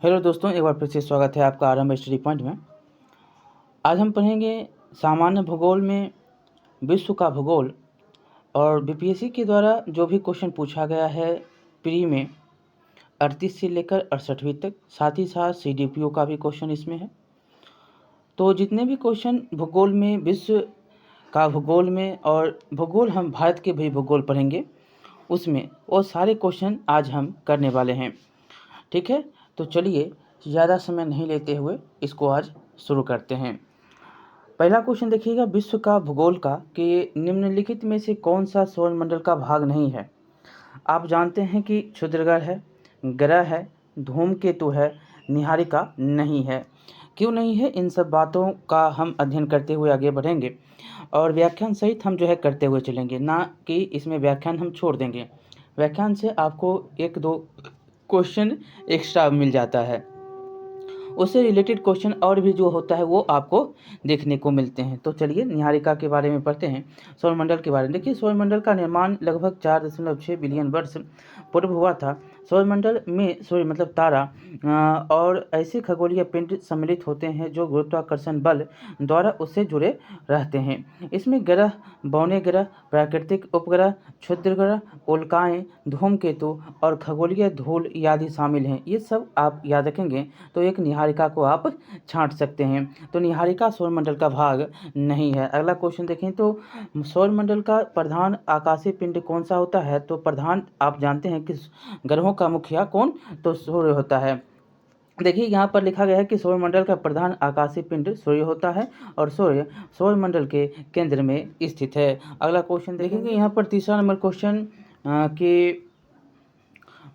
Hello दोस्तों, एक बार फिर से स्वागत है आपका आरंभ स्टडी पॉइंट में। आज हम पढ़ेंगे सामान्य भूगोल में विश्व का भूगोल और बीपीएससी के द्वारा जो भी क्वेश्चन पूछा गया है प्री में 38 से लेकर 68वीं तक, साथ ही साथ सीडीपीओ का भी क्वेश्चन इसमें है। तो जितने भी क्वेश्चन भूगोल में, विश्व का भूगोल में और भूगोल हम भारत के भी भूगोल पढ़ेंगे उसमें, वो सारे क्वेश्चन आज हम करने वाले हैं। ठीक है, तो चलिए ज़्यादा समय नहीं लेते हुए इसको आज शुरू करते हैं। पहला क्वेश्चन देखिएगा विश्व का भूगोल का कि निम्नलिखित में से कौन सा सौरमंडल का भाग नहीं है। आप जानते हैं कि क्षुद्रग्रह है, ग्रह है, धूमकेतु है, नीहारिका नहीं है। क्यों नहीं है, इन सब बातों का हम अध्ययन करते हुए आगे बढ़ेंगे और व्याख्यान सहित हम करते हुए चलेंगे, ना कि इसमें व्याख्यान हम छोड़ देंगे। व्याख्यान से आपको एक दो क्वेश्चन एक्स्ट्रा मिल जाता है, उससे रिलेटेड क्वेश्चन और भी जो होता है वो आपको देखने को मिलते हैं। तो चलिए नीहारिका के बारे में पढ़ते हैं, सौरमंडल के बारे में। देखिए, सौरमंडल का निर्माण लगभग 4.6 बिलियन वर्ष पूर्व हुआ था। सौरमंडल में सूर्य मतलब तारा और ऐसे खगोलीय पिंड सम्मिलित होते हैं जो गुरुत्वाकर्षण बल द्वारा उससे जुड़े रहते हैं। इसमें ग्रह, बौने ग्रह, प्राकृतिक उपग्रह, क्षुद्र ग्रह, उल्काएं, धूमकेतु और खगोलीय धूल आदि शामिल हैं। ये सब आप याद रखेंगे तो एक नीहारिका को आप छांट सकते हैं। तो नीहारिका सौरमंडल का भाग नहीं है। अगला क्वेश्चन देखें तो सौरमंडल का प्रधान आकाशीय पिंड कौन सा होता है। तो प्रधान आप जानते हैं कि ग्रहों का मुखिया कौन, तो सूर्य होता है। देखिए, यहाँ पर लिखा गया है कि सौरमंडल का प्रधान आकाशीय पिंड सूर्य होता है और सूर्य सौरमंडल के केंद्र में स्थित है। अगला क्वेश्चन देखेंगे, यहाँ पर तीसरा नंबर क्वेश्चन कि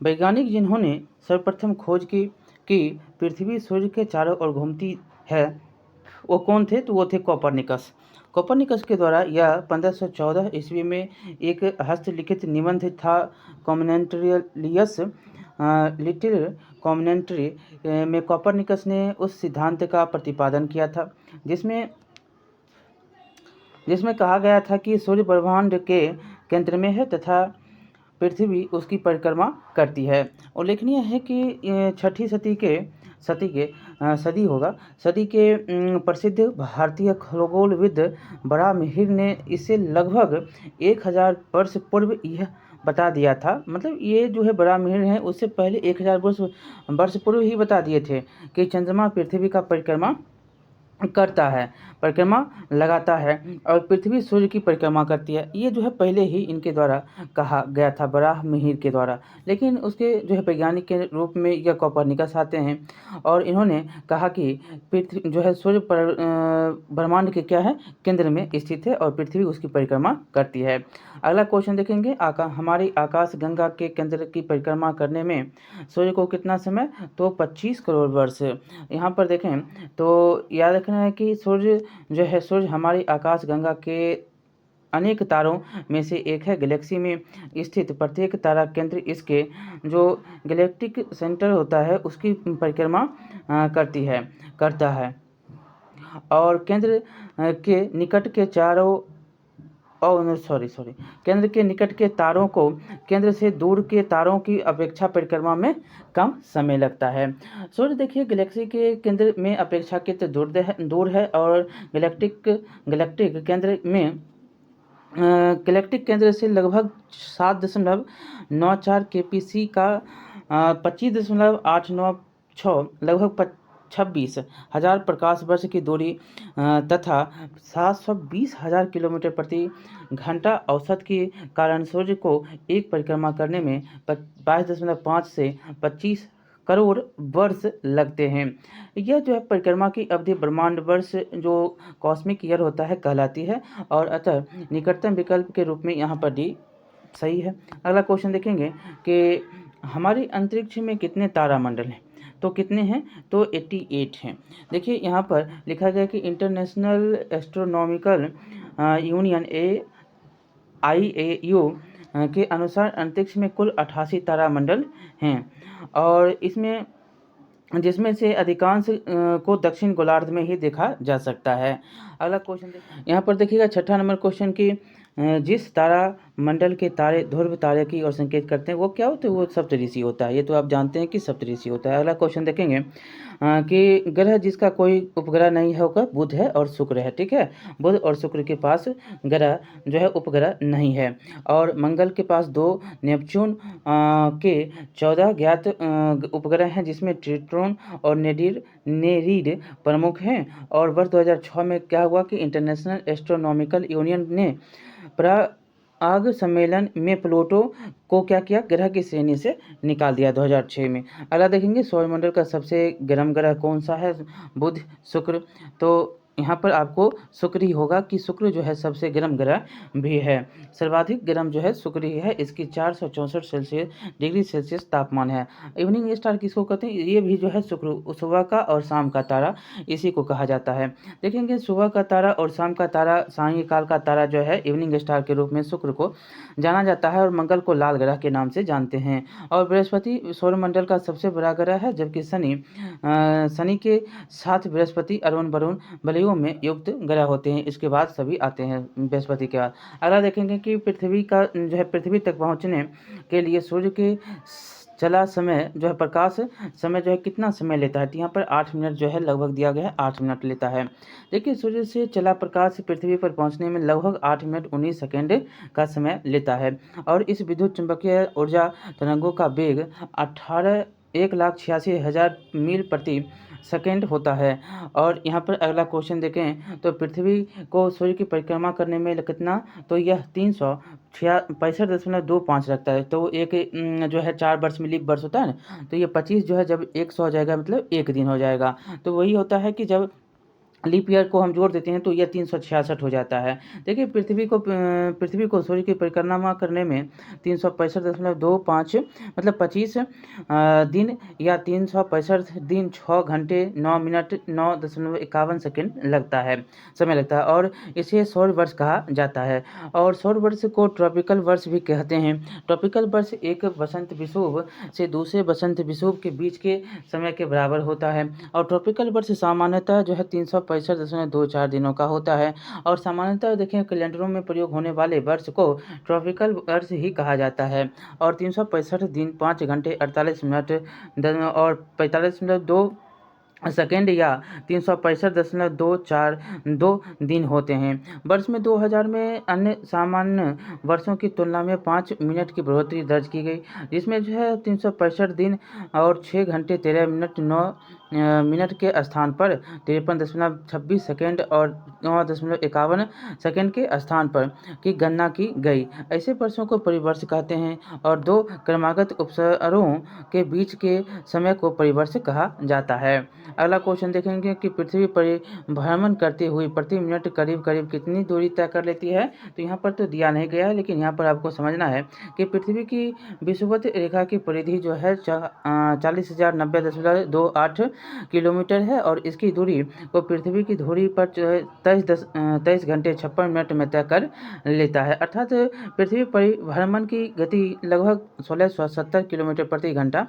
वैज्ञानिक जिन्होंने सर्वप्रथम खोज की कि पृथ्वी सूर्य के चारों ओर घूमती है वो कौन थे। तो वो थे कोपरनिकस। कोपरनिकस के द्वारा यह 1514 ईस्वी में एक हस्तलिखित निबंध था, कॉम्बिनेंटरियलियस लिटिल कॉम्बिनेंटरी में कोपरनिकस ने उस सिद्धांत का प्रतिपादन किया था जिसमें कहा गया था कि सूर्य ब्रह्मांड के केंद्र में है तथा पृथ्वी उसकी परिक्रमा करती है। उल्लेखनीय है कि छठी सदी के प्रसिद्ध भारतीय खगोलविद बराहमिहिर ने इसे लगभग 1000 वर्ष पूर्व यह बता दिया था। मतलब ये जो है बराहमिहिर हैं उससे पहले 1000 वर्ष पूर्व ही बता दिए थे कि चंद्रमा पृथ्वी का परिक्रमा करता है, परिक्रमा लगाता है और पृथ्वी सूर्य की परिक्रमा करती है। ये जो है पहले ही इनके द्वारा कहा गया था, बराहमिहिर के द्वारा। लेकिन उसके जो है वैज्ञानिक के रूप में यह कोपरनिकस आते हैं और इन्होंने कहा कि पृथ्वी जो है सूर्य ब्रह्मांड के क्या है, केंद्र में स्थित है और पृथ्वी उसकी परिक्रमा करती है। अगला क्वेश्चन देखेंगे, हमारी आकाश गंगा के केंद्र की परिक्रमा करने में सूर्य को कितना समय, तो 25 करोड़ वर्ष। यहाँ पर देखें तो याद रखना है कि सूर्य हमारी आकाश गंगा के अनेक तारों में से एक है। गैलेक्सी में स्थित प्रत्येक तारा केंद्र इसके जो गैलेक्टिक सेंटर होता है उसकी परिक्रमा करता है और केंद्र के निकट के केंद्र के निकट के तारों को केंद्र से दूर के तारों की अपेक्षा परिक्रमा में कम समय लगता है। सूर्य देखिए गैलेक्सी के केंद्र में अपेक्षाकृत दूर है और गैलेक्टिक केंद्र से लगभग 7.94 केपीसी का 25.896 लगभग 26,000 प्रकाश वर्ष की दूरी तथा 720,000 किलोमीटर प्रति घंटा औसत के कारण सूर्य को एक परिक्रमा करने में 22.5 से 25 करोड़ वर्ष लगते हैं। यह जो है परिक्रमा की अवधि ब्रह्मांड वर्ष जो कॉस्मिक ईयर होता है कहलाती है और अतः निकटतम विकल्प के रूप में यहाँ पर डी सही है। अगला क्वेश्चन देखेंगे कि हमारे अंतरिक्ष में कितने तारामंडल हैं। तो कितने हैं, तो 88 हैं। देखिए यहाँ पर लिखा गया कि इंटरनेशनल एस्ट्रोनॉमिकल यूनियन IAU के अनुसार अंतरिक्ष में कुल 88 तारामंडल हैं और जिसमें से अधिकांश को दक्षिण गोलार्ध में ही देखा जा सकता है। अगला क्वेश्चन यहाँ पर देखिएगा छठा नंबर क्वेश्चन की जिस तारा मंडल के तारे ध्रुव तारे की ओर संकेत करते हैं, वो क्या होता है? वो सप्तऋषि होता है। ये तो आप जानते हैं कि सप्तऋषि होता है। अगला क्वेश्चन देखेंगे कि ग्रह जिसका कोई उपग्रह नहीं होगा बुध है और शुक्र है। ठीक है, बुध और शुक्र के पास ग्रह जो है उपग्रह नहीं है। और मंगल के पास 2, नेपच्यून के 14 ज्ञात उपग्रह हैं, जिसमें ट्रिटोन और नेरीड प्रमुख हैं। और वर्ष 2006 में क्या हुआ कि इंटरनेशनल एस्ट्रोनॉमिकल यूनियन ने प्राग सम्मेलन में प्लूटो को क्या किया? ग्रह की श्रेणी से निकाल दिया 2006 में। अगला देखेंगे सौरमंडल का सबसे गर्म ग्रह कौन सा है? बुध, शुक्र। तो यहाँ पर आपको शुक्र ही होगा कि शुक्र जो है सबसे गर्म ग्रह भी है। सर्वाधिक गर्म जो है शुक्र ही है, इसकी 464 डिग्री सेल्सियस तापमान है। इवनिंग स्टार किसको कहते हैं? ये भी जो है शुक्र, सुबह का और शाम का तारा, इसी को कहा जाता है। देखेंगे सुबह का तारा और शाम का तारा, सायंकाल का तारा जो है इवनिंग स्टार के रूप में शुक्र को जाना जाता है, और मंगल को लाल ग्रह के नाम से जानते हैं। और बृहस्पति सौरमंडल का सबसे बड़ा ग्रह है, जबकि शनि के साथ बृहस्पति अरुण वरुण बलियों में युक्त ग्रह होते हैं। इसके बाद सभी आते हैं बृहस्पति के बाद। अगला देखेंगे कि पृथ्वी का जो है पृथ्वी तक पहुंचने के लिए सूर्य के चला समय जो है प्रकाश समय जो है कितना समय लेता है? तो यहाँ पर 8 मिनट जो है लगभग दिया गया है, 8 मिनट लेता है। देखिए सूर्य से चला प्रकाश पृथ्वी पर पहुंचने में लगभग 8 मिनट 19 सेकेंड का समय लेता है। और इस विद्युत चुंबकीय ऊर्जा तरंगों का वेग 1,86,000 मील प्रति सेकेंड होता है। और यहाँ पर अगला क्वेश्चन देखें तो पृथ्वी को सूर्य की परिक्रमा करने में कितना? तो यह 365.25 लगता है। तो एक जो है 4 वर्ष में लीप वर्ष होता है ना, तो ये 25 जो है जब 100 हो जाएगा मतलब एक दिन हो जाएगा। तो वही होता है कि जब लीप ईयर को हम जोड़ देते हैं तो यह 366 हो जाता है। देखिए पृथ्वी को सूर्य की परिक्रमा करने में 365.25 मतलब 25 दिन या 365 दिन 6 घंटे 9 मिनट 9.51 सेकेंड लगता है, समय लगता है। और इसे सौर वर्ष कहा जाता है। और सौर वर्ष को ट्रॉपिकल वर्ष भी कहते हैं। ट्रॉपिकल वर्ष एक बसंत विषुव से दूसरे बसंत विषुव के बीच के समय के बराबर होता है। और ट्रॉपिकल वर्ष सामान्यतः जो है 365.24 दिनों का होता है। और सामान्यतः देखें कैलेंडरों में प्रयोग होने वाले वर्ष को ट्रॉपिकल वर्ष ही कहा जाता है। और 365 दिन 5 घंटे 48 मिनट और 45.2 सेकेंड या 365.242 दिन होते हैं। वर्ष में 2000 में अन्य सामान्य वर्षों की तुलना में 5 मिनट की बढ़ोतरी दर्ज की गई, जिसमें जो है 365 दिन और 6 घंटे 13 मिनट 9 मिनट के स्थान पर 53.26 सेकेंड और 9.51 सेकेंड के स्थान पर की गणना की गई। ऐसे वर्षों को परिवर्ष कहते हैं। और 2 क्रमागत उपसरों के बीच के समय को परिवर्ष कहा जाता है। अगला क्वेश्चन देखेंगे कि पृथ्वी परिभ्रमण करते हुए प्रति मिनट करीब करीब कितनी दूरी तय कर लेती है? तो यहाँ पर तो दिया नहीं गया है, लेकिन यहाँ पर आपको समझना है कि पृथ्वी की विषुवत रेखा की परिधि जो है 40,090.28 किलोमीटर है। और इसकी दूरी को पृथ्वी की धुरी पर 23 घंटे 56 मिनट में तय कर लेता है। अर्थात पृथ्वी परिभ्रमण की गति लगभग 1670 किलोमीटर प्रति घंटा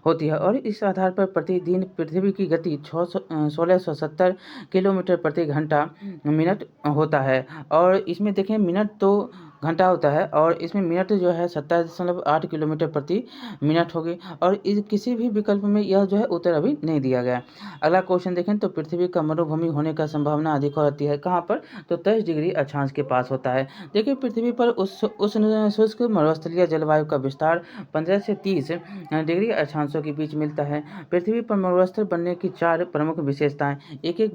होती है। और इस आधार पर प्रतिदिन पृथ्वी की गति 1670 किलोमीटर प्रति घंटा मिनट होता है। और इसमें देखें मिनट तो घंटा होता है, और इसमें मिनट जो है 27.8 किलोमीटर प्रति मिनट होगी। और इस किसी भी विकल्प में यह जो है उत्तर अभी नहीं दिया गया। अगला क्वेश्चन देखें तो पृथ्वी का मरुभूमि होने का संभावना अधिक होती है कहाँ पर? तो 23 डिग्री अक्षांश के पास होता है। देखिए पृथ्वी पर उष्ण शुष्क मरुस्थलीय जलवायु का विस्तार 15 से 30 डिग्री अक्षांशों के बीच मिलता है। पृथ्वी पर मरुस्थल बनने की 4 प्रमुख विशेषताएं, एक एक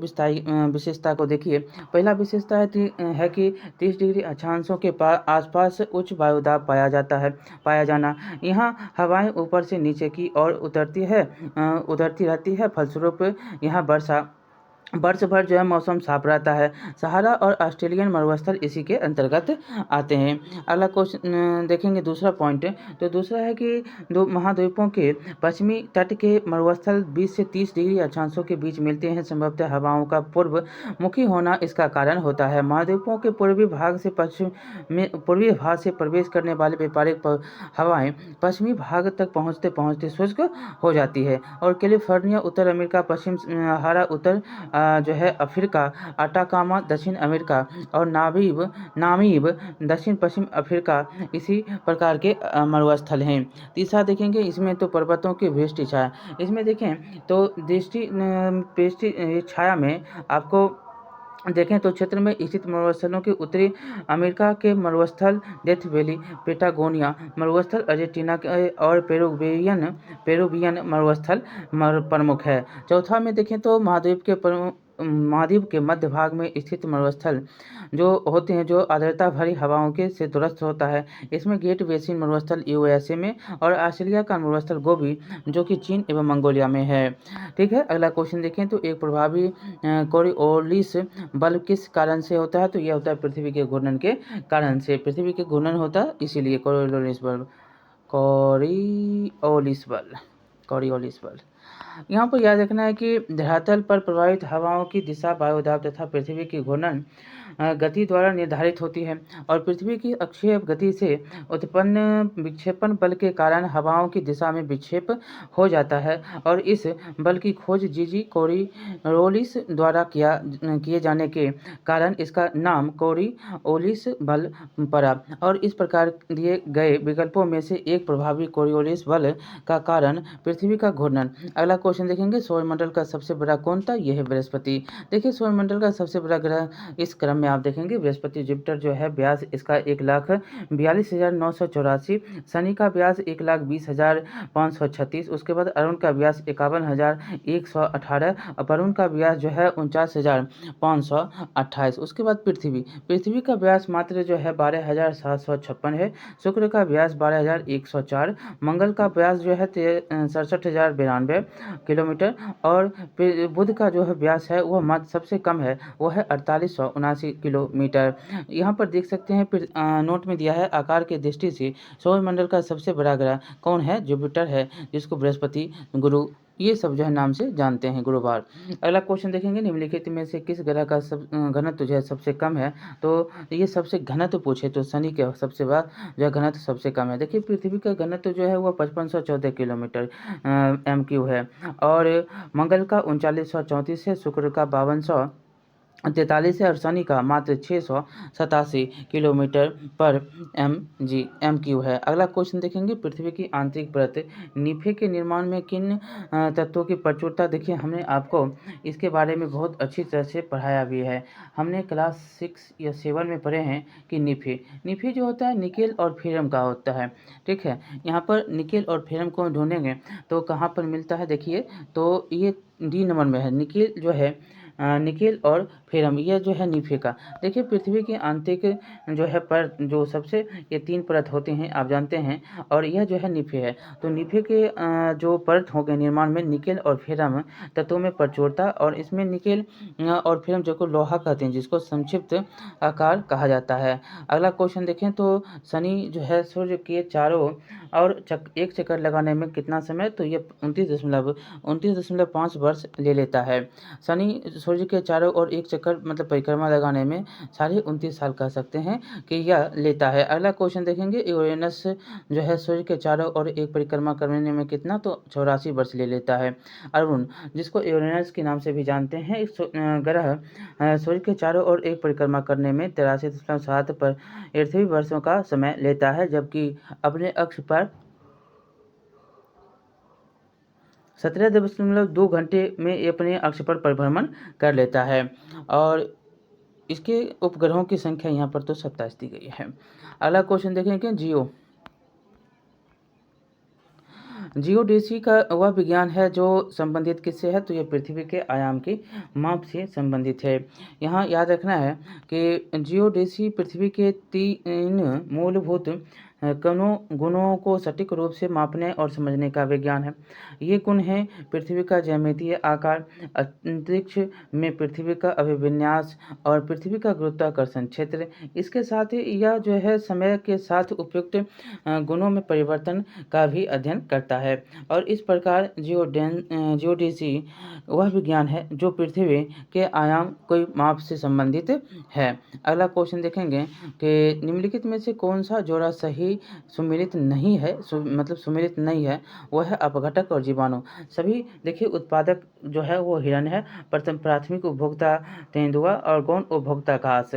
विशेषता को देखिए। पहला विशेषता है कि 30 डिग्री अक्षांशों के आसपास उच्च वायुदाब पाया जाना। यहाँ हवाएं ऊपर से नीचे की ओर उतरती रहती है, फलस्वरूप यहाँ वर्ष भर जो है मौसम साफ रहता है। सहारा और ऑस्ट्रेलियन मरुस्थल इसी के अंतर्गत आते हैं। अगला क्वेश्चन देखेंगे दूसरा पॉइंट, तो दूसरा है कि दो महाद्वीपों के पश्चिमी तट के मरुस्थल 20 से 30 डिग्री अक्षांशों के बीच मिलते हैं। संभवतः हवाओं का पूर्व मुखी होना इसका कारण होता है। महाद्वीपों के पूर्वी भाग से प्रवेश करने वाली व्यापारिक हवाएं पश्चिमी भाग तक पहुँचते शुष्क हो जाती है। और कैलिफोर्निया उत्तर अमेरिका, पश्चिम सहारा उत्तर जो है अफ्रीका, अटाकामा दक्षिण अमेरिका और नामीब दक्षिण पश्चिम अफ्रीका इसी प्रकार के मरुस्थल हैं। तीसरा देखेंगे इसमें तो पर्वतों की वृष्टि छाया, इसमें देखें तो दृष्टि छाया में आपको देखें तो क्षेत्र में स्थित मरुस्थलों के उत्तरी अमेरिका के मरुस्थल डेथ वैली, पेटागोनिया मरुस्थल अर्जेंटीना के और पेरुवियन मरुस्थल प्रमुख है। चौथा में देखें तो महाद्वीप के मध्य भाग में स्थित मरुस्थल जो होते हैं जो आर्द्रता भरी हवाओं के से दूरस्थ होता है। इसमें ग्रेट बेसिन मरुस्थल यूएसए में और ऑस्ट्रेलिया का मरुस्थल गोबी जो कि चीन एवं मंगोलिया में है। ठीक है, अगला क्वेश्चन देखें तो एक प्रभावी कोरियोलिस बल किस कारण से होता है, तो यह होता है पृथ्वी के घूर्णन के कारण से। पृथ्वी के घूर्णन होता है इसीलिए कोरियोलिस बल। यहाँ पर याद रखना है कि धरातल पर प्रभावित हवाओं की दिशा वायुदाब तथा पृथ्वी की घूर्णन गति द्वारा निर्धारित होती है और पृथ्वी की अक्षीय गति से उत्पन्न विक्षेपण बल के कारण हवाओं की दिशा में विक्षेप हो जाता है और इस बल की खोज जीजी कोरियोलिस द्वारा किए जाने के कारण इसका नाम कोरियोलिस बल पड़ा और इस प्रकार दिए गए विकल्पों में से एक प्रभावी कोरियोलिस बल का कारण पृथ्वी का घूर्णन। अगला क्वेश्चन देखेंगे सौरमंडल का सबसे बड़ा कौन था, यह है बृहस्पति। देखिए सौरमंडल का सबसे बड़ा ग्रह इस क्रम में आप देखेंगे बृहस्पति जुपिटर जो है व्यास इसका 1,42,984, शनि का व्यास 1,20,536, उसके बाद अरुण का व्यास 51,118 और वरुण का व्यास जो है 49,528। उसके बाद पृथ्वी का व्यास मात्र जो है 12,756 है, शुक्र का व्यास 12,104, मंगल का व्यास जो है 67,092 किलोमीटर और बुध का जो है व्यास है वह मात्र सबसे कम है, वो है 4879 किलोमीटर। यहाँ पर देख सकते हैं नोट में दिया है आकार के दृष्टि से सौरमंडल का सबसे बड़ा ग्रह कौन है, जुपिटर है, जिसको बृहस्पति, गुरु ये सब जो है नाम से जानते हैं, गुरुवार। अगला क्वेश्चन देखेंगे निम्नलिखित में से किस ग्रह का घनत्व जो है सबसे कम है, तो ये सबसे घनत्व पूछे तो शनि के सबसे बड़ा जो घनत्व सबसे कम है। देखिए पृथ्वी का घनत्व जो है वह 5514 किलोमीटर MQ है और मंगल का 3934 है, शुक्र का 5243 है और शनि का मात्र 687 किलोमीटर पर MQ है। अगला क्वेश्चन देखेंगे पृथ्वी की आंतरिक परत निफे के निर्माण में किन तत्वों की प्रचुरता। देखिए हमने आपको इसके बारे में बहुत अच्छी तरह से पढ़ाया भी है, हमने क्लास 6 या 7 में पढ़े हैं कि निफे जो होता है निकेल और फेरम का होता है। ठीक है, यहाँ पर निकेल और फेरम को ढूंढेंगे तो कहाँ पर मिलता है, देखिए तो ये D नंबर में है निकेल जो है निकेल और फेरम, यह जो है निफे का। देखिए पृथ्वी की आंतरिक जो है परत जो सबसे ये 3 परत होते हैं आप जानते हैं और यह जो है निफे है। तो निफे के जो परत हो गए निर्माण में निकेल और फेरम तत्वों में प्रचुरता और इसमें निकेल और फेरम जो को लोहा कहते हैं जिसको संक्षिप्त आकार कहा जाता है। अगला क्वेश्चन देखें तो शनि जो है सूर्य के चारों और एक चक्कर लगाने में कितना समय, तो ये 29.5 वर्ष ले लेता है। शनि सूर्य के चारों ओर एक चक्कर मतलब परिक्रमा लगाने में 29.5 साल कह सकते हैं कि यह लेता है। अगला क्वेश्चन देखेंगे यूरेनस जो है सूर्य के चारों ओर एक परिक्रमा करने में कितना, तो 84 वर्ष ले लेता है। अरुण जिसको यूरेनस के नाम से भी जानते हैं, इस ग्रह सूर्य के चारों ओर एक परिक्रमा करने में 83.7 पर 88 वर्षों का समय लेता है, जबकि अपने अक्ष पर 17.2 घंटे में अपने अक्ष पर परिभ्रमण कर लेता है और इसके उपग्रहों की संख्या यहाँ पर तो 27 दी गई है। अगला क्वेश्चन देखेंगे जियोडेसी का वह विज्ञान है जो संबंधित किससे है, तो यह पृथ्वी के आयाम की माप से संबंधित है। यहाँ याद रखना है कि जियोडेसी पृथ्वी के 3 मूलभूत गुणों को सटीक रूप से मापने और समझने का विज्ञान है। ये गुण हैं पृथ्वी का ज्यामितीय आकार, अंतरिक्ष में पृथ्वी का अभिविन्यास और पृथ्वी का गुरुत्वाकर्षण क्षेत्र। इसके साथ ही यह जो है समय के साथ उपयुक्त गुणों में परिवर्तन का भी अध्ययन करता है और इस प्रकार जियोडेसी वह विज्ञान है जो पृथ्वी के आयाम कोई माप से संबंधित है। अगला क्वेश्चन देखेंगे कि निम्नलिखित में से कौन सा जोड़ा सही अभी सुमेलित नहीं है, मतलब सुमेलित नहीं है, वह है अपघटक और जीवाणु। सभी देखिए उत्पादक जो है वो हिरण है, प्रथम प्राथमिक उपभोक्ता तेंदुआ और गौण उपभोक्ता घास।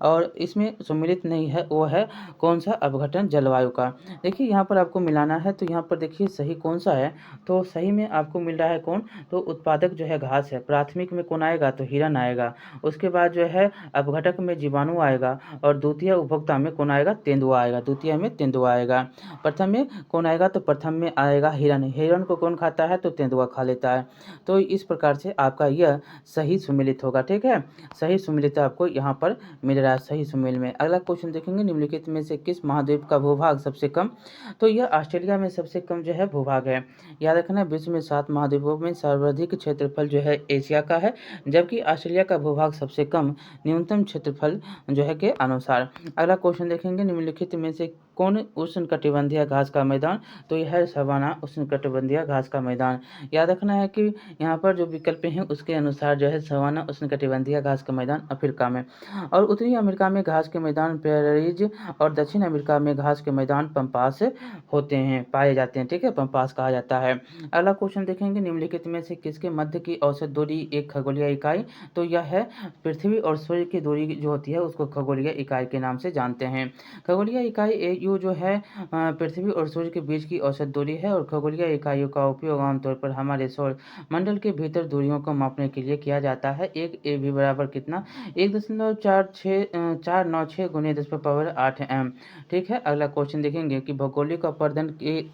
और इसमें सुमेलित नहीं है वो है कौन सा, अपघटन जलवायु का। देखिए यहाँ पर आपको मिलाना है, तो यहाँ पर देखिए सही कौन सा है, तो सही में आपको मिल रहा है कौन, तो उत्पादक जो है घास है। प्राथमिक में कौन आएगा, तो हिरण आएगा। उसके बाद जो है अपघटक में जीवाणु आएगा, और द्वितीय उपभोक्ता में कौन आएगा, तेंदुआ आएगा। द्वितीय में तेंदुआ आएगा। प्रथम में कौन आएगा, तो प्रथम में आएगा हिरण। हिरण को कौन खाता है, तो तेंदुआ खा लेता है। तो इस प्रकार से आपका यह सही सुमेलित होगा। ठीक है, सही सुमेलित आपको यहाँ पर मिल रहा है, सही सुमेल में। अगला क्वेश्चन देखेंगे, निम्नलिखित में से किस महाद्वीप का भूभाग सबसे कम, तो यह ऑस्ट्रेलिया में सबसे कम जो है भूभाग है। याद रखना, विश्व में 7 महाद्वीपों में सर्वाधिक क्षेत्रफल जो है एशिया का है, जबकि ऑस्ट्रेलिया का भूभाग सबसे कम न्यूनतम क्षेत्रफल जो है के अनुसार। अगला क्वेश्चन देखेंगे, निम्नलिखित में से कौन उष्णकटिबंधीय घास का मैदान, तो यह है सवाना उष्णकटिबंधीय घास का मैदान। याद रखना है कि यहाँ पर जो विकल्प हैं उसके अनुसार जो है सवाना उष्णकटिबंधीय घास का मैदान अफ्रीका में, और उत्तरी अमेरिका में घास के मैदान प्रेरीज, और दक्षिण अमेरिका में घास के मैदान पम्पास होते हैं, पाए जाते हैं। ठीक है, पम्पास कहा जाता है। अगला क्वेश्चन देखेंगे, निम्नलिखित में से किसके मध्य की औसत दूरी एक खगोलीय इकाई, तो यह है पृथ्वी और सूर्य की दूरी जो होती है उसको खगोलीय इकाई के नाम से जानते हैं। खगोलीय इकाई यू जो है पृथ्वी और सूर्य के बीच की औसत दूरी है, और खगोलीय इकाइयों का उपयोग आमतौर पर हमारे सौर मंडल के भीतर दूरियों को मापने के लिए किया जाता है। एक ए भी बराबर कितना, 1.496 गुने 10⁸ m। ठीक है, अगला क्वेश्चन देखेंगे कि भौगोलिक अपर्दन के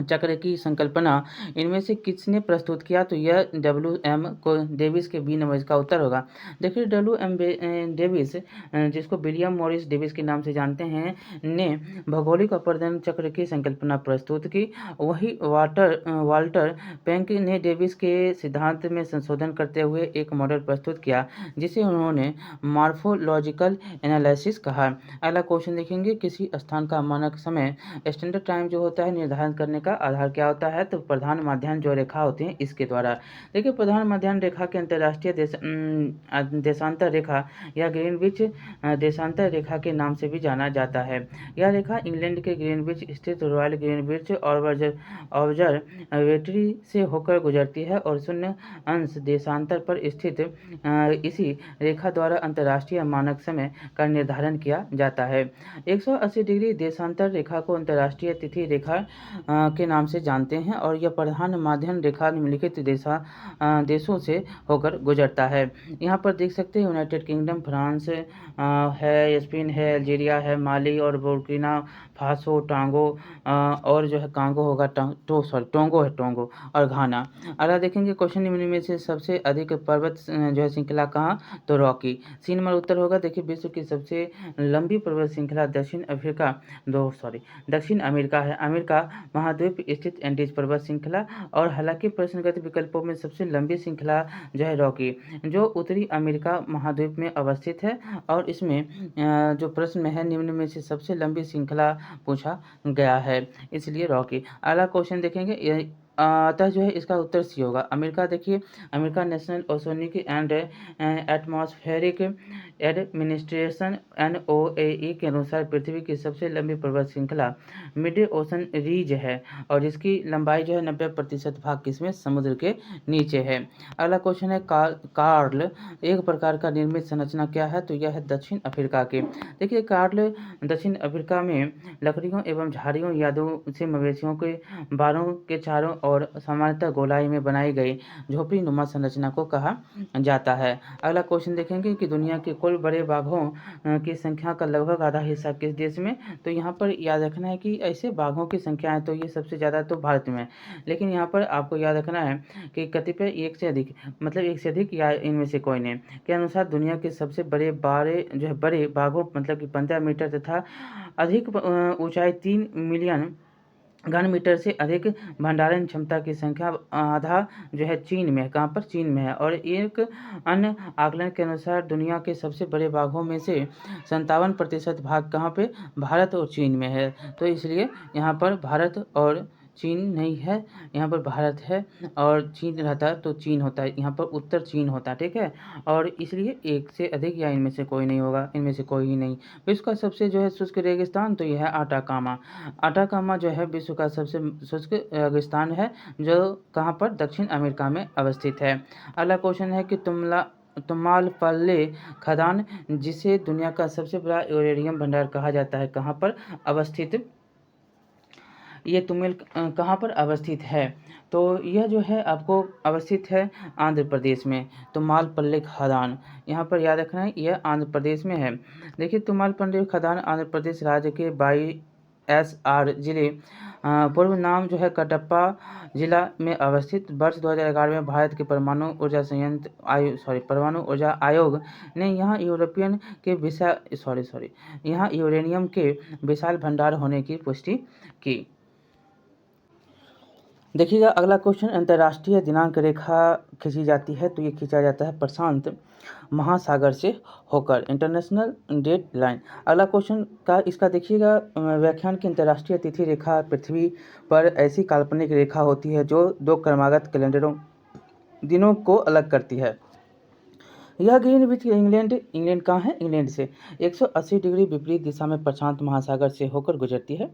चक्र की संकल्पना इनमें से किसने प्रस्तुत किया, तो यह WM को डेविस के बी नंबर इसका उत्तर होगा। देखिए WM डेविस, जिसको विलियम मॉरिस डेविस के नाम से जानते हैं, ने भौगोलिक अपर्दन चक्र की संकल्पना प्रस्तुत की। वही वाल्टर पेंक ने डेविस के सिद्धांत में संशोधन करते हुए एक मॉडल प्रस्तुत किया, जिसे उन्होंने मॉर्फोलॉजिकल एनालिसिस कहा। अगला क्वेश्चन देखेंगे, किसी स्थान का मानक समय स्टैंडर्ड टाइम जो होता है निर्धारण करने का आधार क्या होता है, तो प्रधान माध्याह्न जो रेखा होती है इसके द्वारा। देखिए प्रधान माध्याह्न रेखा के अंतर्राष्ट्रीय देशांतर रेखा या ग्रीनविच देशांतर रेखा के नाम से भी जाना जाता है। यह रेखा इंग्लैंड के ग्रीनविच स्थित रॉयल ग्रीनविच ऑब्जर्वेटरी से होकर गुजरती है, और 0° देशांतर पर स्थित इसी रेखा द्वारा अंतर्राष्ट्रीय मानक समय का निर्धारण किया जाता है। 180° देशांतर रेखा को अंतर्राष्ट्रीय तिथि रेखा के नाम से जानते हैं, और यह प्रधान माध्याह्न रेखा निम्नलिखित देशों से होकर गुजरता है। यहाँ पर देख सकते हैं यूनाइटेड किंगडम, फ्रांस है, स्पेन है, अल्जीरिया है, माली और बुर्किना फासो, टांगो और जो है कांगो होगा, टोंगो है, टोंगो और घाना। अगला देखेंगे क्वेश्चन, निम्न में से सबसे अधिक पर्वत जो है श्रृंखला कहाँ, तो रॉकी। सी नंबर उत्तर होगा। देखिए विश्व की सबसे लंबी पर्वत श्रृंखला दक्षिण अमेरिका है। अमेरिका महाद्वीप स्थित एंडीज पर्वत श्रृंखला, और हालांकि प्रश्नगत विकल्पों में सबसे लंबी श्रृंखला जो है रॉकी, जो उत्तरी अमेरिका महाद्वीप में अवस्थित है। और इसमें जो प्रश्न में है, निम्न में से सबसे लंबी श्रृंखला पूछा गया है, इसलिए रॉकी। अगला क्वेश्चन देखेंगे, अतः जो है इसका उत्तर सी होगा। अमेरिका देखिए, America national oceanic and atmospheric administration NOAA के अनुसार पृथ्वी की सबसे लंबी पर्वत श्रृंखला मिड ओशन रीज है, और जिसकी लंबाई जो है 90% भाग किसमें, समुद्र के नीचे है। अगला क्वेश्चन है, कार्ल एक प्रकार का निर्मित संरचना क्या है, तो यह है दक्षिण अफ्रीका के। देखिए कार्ल दक्षिण अफ्रीका में लकड़ियों एवं झाड़ियों यादों से मवेशियों के बालों के चारों और सामान्यतः गोलाई में बनाई गई झोपड़ी नुमा संरचना को कहा जाता है। अगला क्वेश्चन देखेंगे कि दुनिया के कुल बड़े बाघों की संख्या का लगभग आधा हिस्सा किस देश में, तो यहाँ पर याद रखना है कि ऐसे बाघों की संख्या है तो ये सबसे ज़्यादा तो भारत में, लेकिन यहाँ पर आपको याद रखना है कि कतिपय एक से अधिक या इनमें से कोई नहीं के अनुसार दुनिया के सबसे बड़े बड़े बाघों मतलब कि 15 मीटर तथा अधिक ऊंचाई 3 मिलियन घन मीटर से अधिक भंडारण क्षमता की संख्या आधा जो है चीन में है। कहाँ पर, चीन में है। और एक अन्य आकलन के अनुसार दुनिया के सबसे बड़े बाघों में से 57% भाग कहाँ पे, भारत और चीन में है। तो इसलिए यहाँ पर भारत और चीन नहीं है, यहाँ पर भारत है, और चीन रहता तो चीन होता है, यहाँ पर उत्तर चीन होता, ठीक है। और इसलिए एक से अधिक या इनमें से कोई नहीं होगा, इनमें से कोई ही नहीं। विश्व का सबसे जो है शुष्क रेगिस्तान तो यह है अटाकामा। अटाकामा जो है विश्व का सबसे शुष्क रेगिस्तान है, जो कहाँ पर, दक्षिण अमेरिका में अवस्थित है। अगला क्वेश्चन है कि तुम्मालपल्ले खदान, जिसे दुनिया का सबसे बड़ा यूरेनियम भंडार कहा जाता है, कहाँ पर अवस्थित, ये तुमिल कहाँ पर अवस्थित है? तो यह जो है आपको अवस्थित है आंध्र प्रदेश में। तुमालपल्ले खदान, यहाँ पर याद रखना है, यह आंध्र प्रदेश में है। देखिए, तुमालपल्ले खदान आंध्र प्रदेश राज्य के YSR जिले, पूर्व नाम जो है कटप्पा जिला में अवस्थित। वर्ष 2011 में भारत के परमाणु ऊर्जा आयोग ने यहाँ यहाँ यूरेनियम के विशाल भंडार होने की पुष्टि की। देखिएगा अगला क्वेश्चन, अंतर्राष्ट्रीय दिनांक रेखा खींची जाती है तो ये खींचा जाता है प्रशांत महासागर से होकर, इंटरनेशनल डेट लाइन। अगला क्वेश्चन का इसका देखिएगा व्याख्यान की अंतर्राष्ट्रीय तिथि रेखा पृथ्वी पर ऐसी काल्पनिक रेखा होती है जो 2 क्रमागत कैलेंडरों दिनों को अलग करती है। यह ग्रीनविच इंग्लैंड कहाँ है, इंग्लैंड से 180 डिग्री विपरीत दिशा में प्रशांत महासागर से होकर गुजरती है।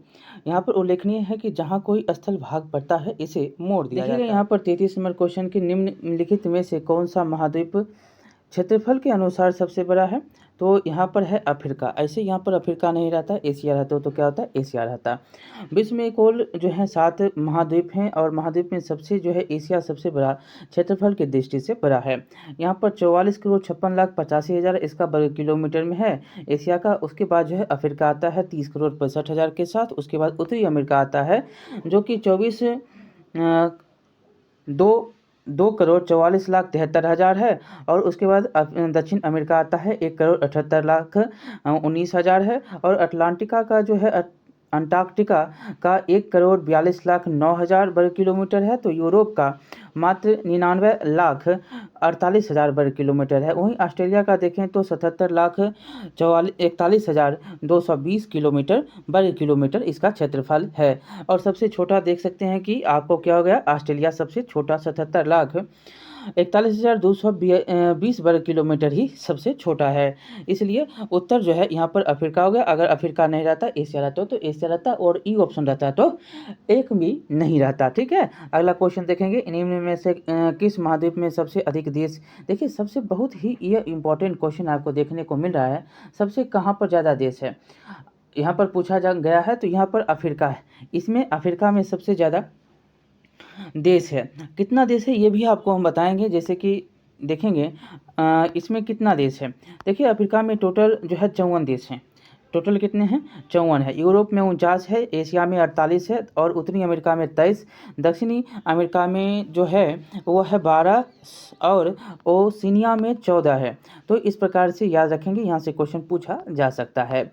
यहाँ पर उल्लेखनीय है कि जहाँ कोई स्थल भाग पड़ता है इसे मोड़ दिया जाता है। यहाँ पर 33 नंबर क्वेश्चन की निम्नलिखित में से कौन सा महाद्वीप क्षेत्रफल के अनुसार सबसे बड़ा है? तो यहाँ पर है अफ्रीका। ऐसे यहाँ पर अफ्रीका नहीं रहता, एशिया रहता तो क्या होता है, एशिया रहता। विश्व में कुल जो है 7 महाद्वीप हैं, और महाद्वीप में सबसे जो है एशिया सबसे बड़ा क्षेत्रफल की दृष्टि से बड़ा है। यहाँ पर 44,56,85,000 इसका वर्ग किलोमीटर में है एशिया का। उसके बाद जो है अफ्रीका आता है 30,65,000 के साथ। उसके बाद उत्तरी अमेरिका आता है जो कि 2,44,73,000 है। और उसके बाद दक्षिण अमेरिका आता है 1,78,19,000 है। और अटलांटिका का जो है अंटार्कटिका का 1,42,09,000 वर्ग किलोमीटर है। तो यूरोप का मात्र 99,48,000 वर्ग किलोमीटर है। वहीं ऑस्ट्रेलिया का देखें तो 77,41,220 किलोमीटर वर्ग किलोमीटर इसका क्षेत्रफल है। और सबसे छोटा देख सकते हैं कि आपको क्या हो गया, ऑस्ट्रेलिया सबसे छोटा 77,41,220 वर्ग किलोमीटर ही सबसे छोटा है। इसलिए उत्तर जो है यहाँ पर अफ्रीका हो गया। अगर अफ्रीका नहीं रहता, एशिया रहता तो एशिया रहता, और ई ऑप्शन रहता तो एक भी नहीं रहता, ठीक है। अगला क्वेश्चन देखेंगे, निम्न में से किस महाद्वीप में सबसे अधिक देश? देखिए सबसे बहुत ही यह इंपॉर्टेंट क्वेश्चन आपको देखने को मिल रहा है, सबसे कहाँ पर ज़्यादा देश है यहाँ पर पूछा गया है। तो यहाँ पर अफ्रीका है, इसमें अफ्रीका में सबसे ज़्यादा देश है। कितना देश है ये भी आपको हम बताएंगे, जैसे कि देखेंगे इसमें कितना देश है। देखिए अफ्रीका में टोटल जो है 54 देश हैं। टोटल कितने हैं, 54 है। यूरोप में 49 है, एशिया में 48 है, और उत्तरी अमेरिका में 23, दक्षिणी अमेरिका में जो है वो है 12, और ओशिनिया में 14 है। तो इस प्रकार से याद रखेंगे, यहाँ से क्वेश्चन पूछा जा सकता है।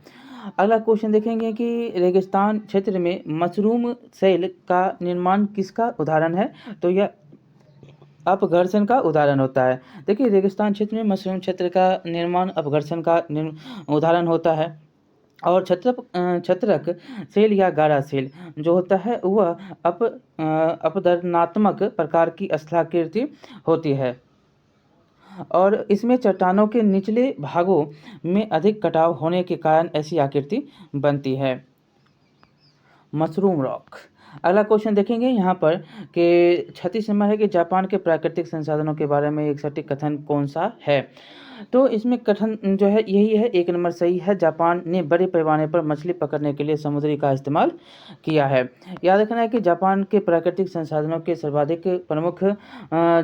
अगला क्वेश्चन देखेंगे कि रेगिस्तान क्षेत्र में मशरूम सेल का निर्माण किसका उदाहरण है? तो यह अपघर्षण का उदाहरण होता है। देखिए रेगिस्तान क्षेत्र में मशरूम क्षेत्र का निर्माण अपघर्षण का उदाहरण होता है। और छत्रक सेल या गारा सेल जो होता है वह अपदर्शनात्मक प्रकार की स्थलाकृति होती है, और इसमें चट्टानों के निचले भागों में अधिक कटाव होने के कारण ऐसी आकृति बनती है, मशरूम रॉक। अगला क्वेश्चन देखेंगे यहाँ पर कि 36 नंबर है कि जापान के प्राकृतिक संसाधनों के बारे में एक सटीक कथन कौन सा है? तो इसमें कथन जो है यही है, 1 नंबर सही है। जापान ने बड़े पैमाने पर मछली पकड़ने के लिए समुद्री का इस्तेमाल किया है। याद रखना है कि जापान के प्राकृतिक संसाधनों के सर्वाधिक प्रमुख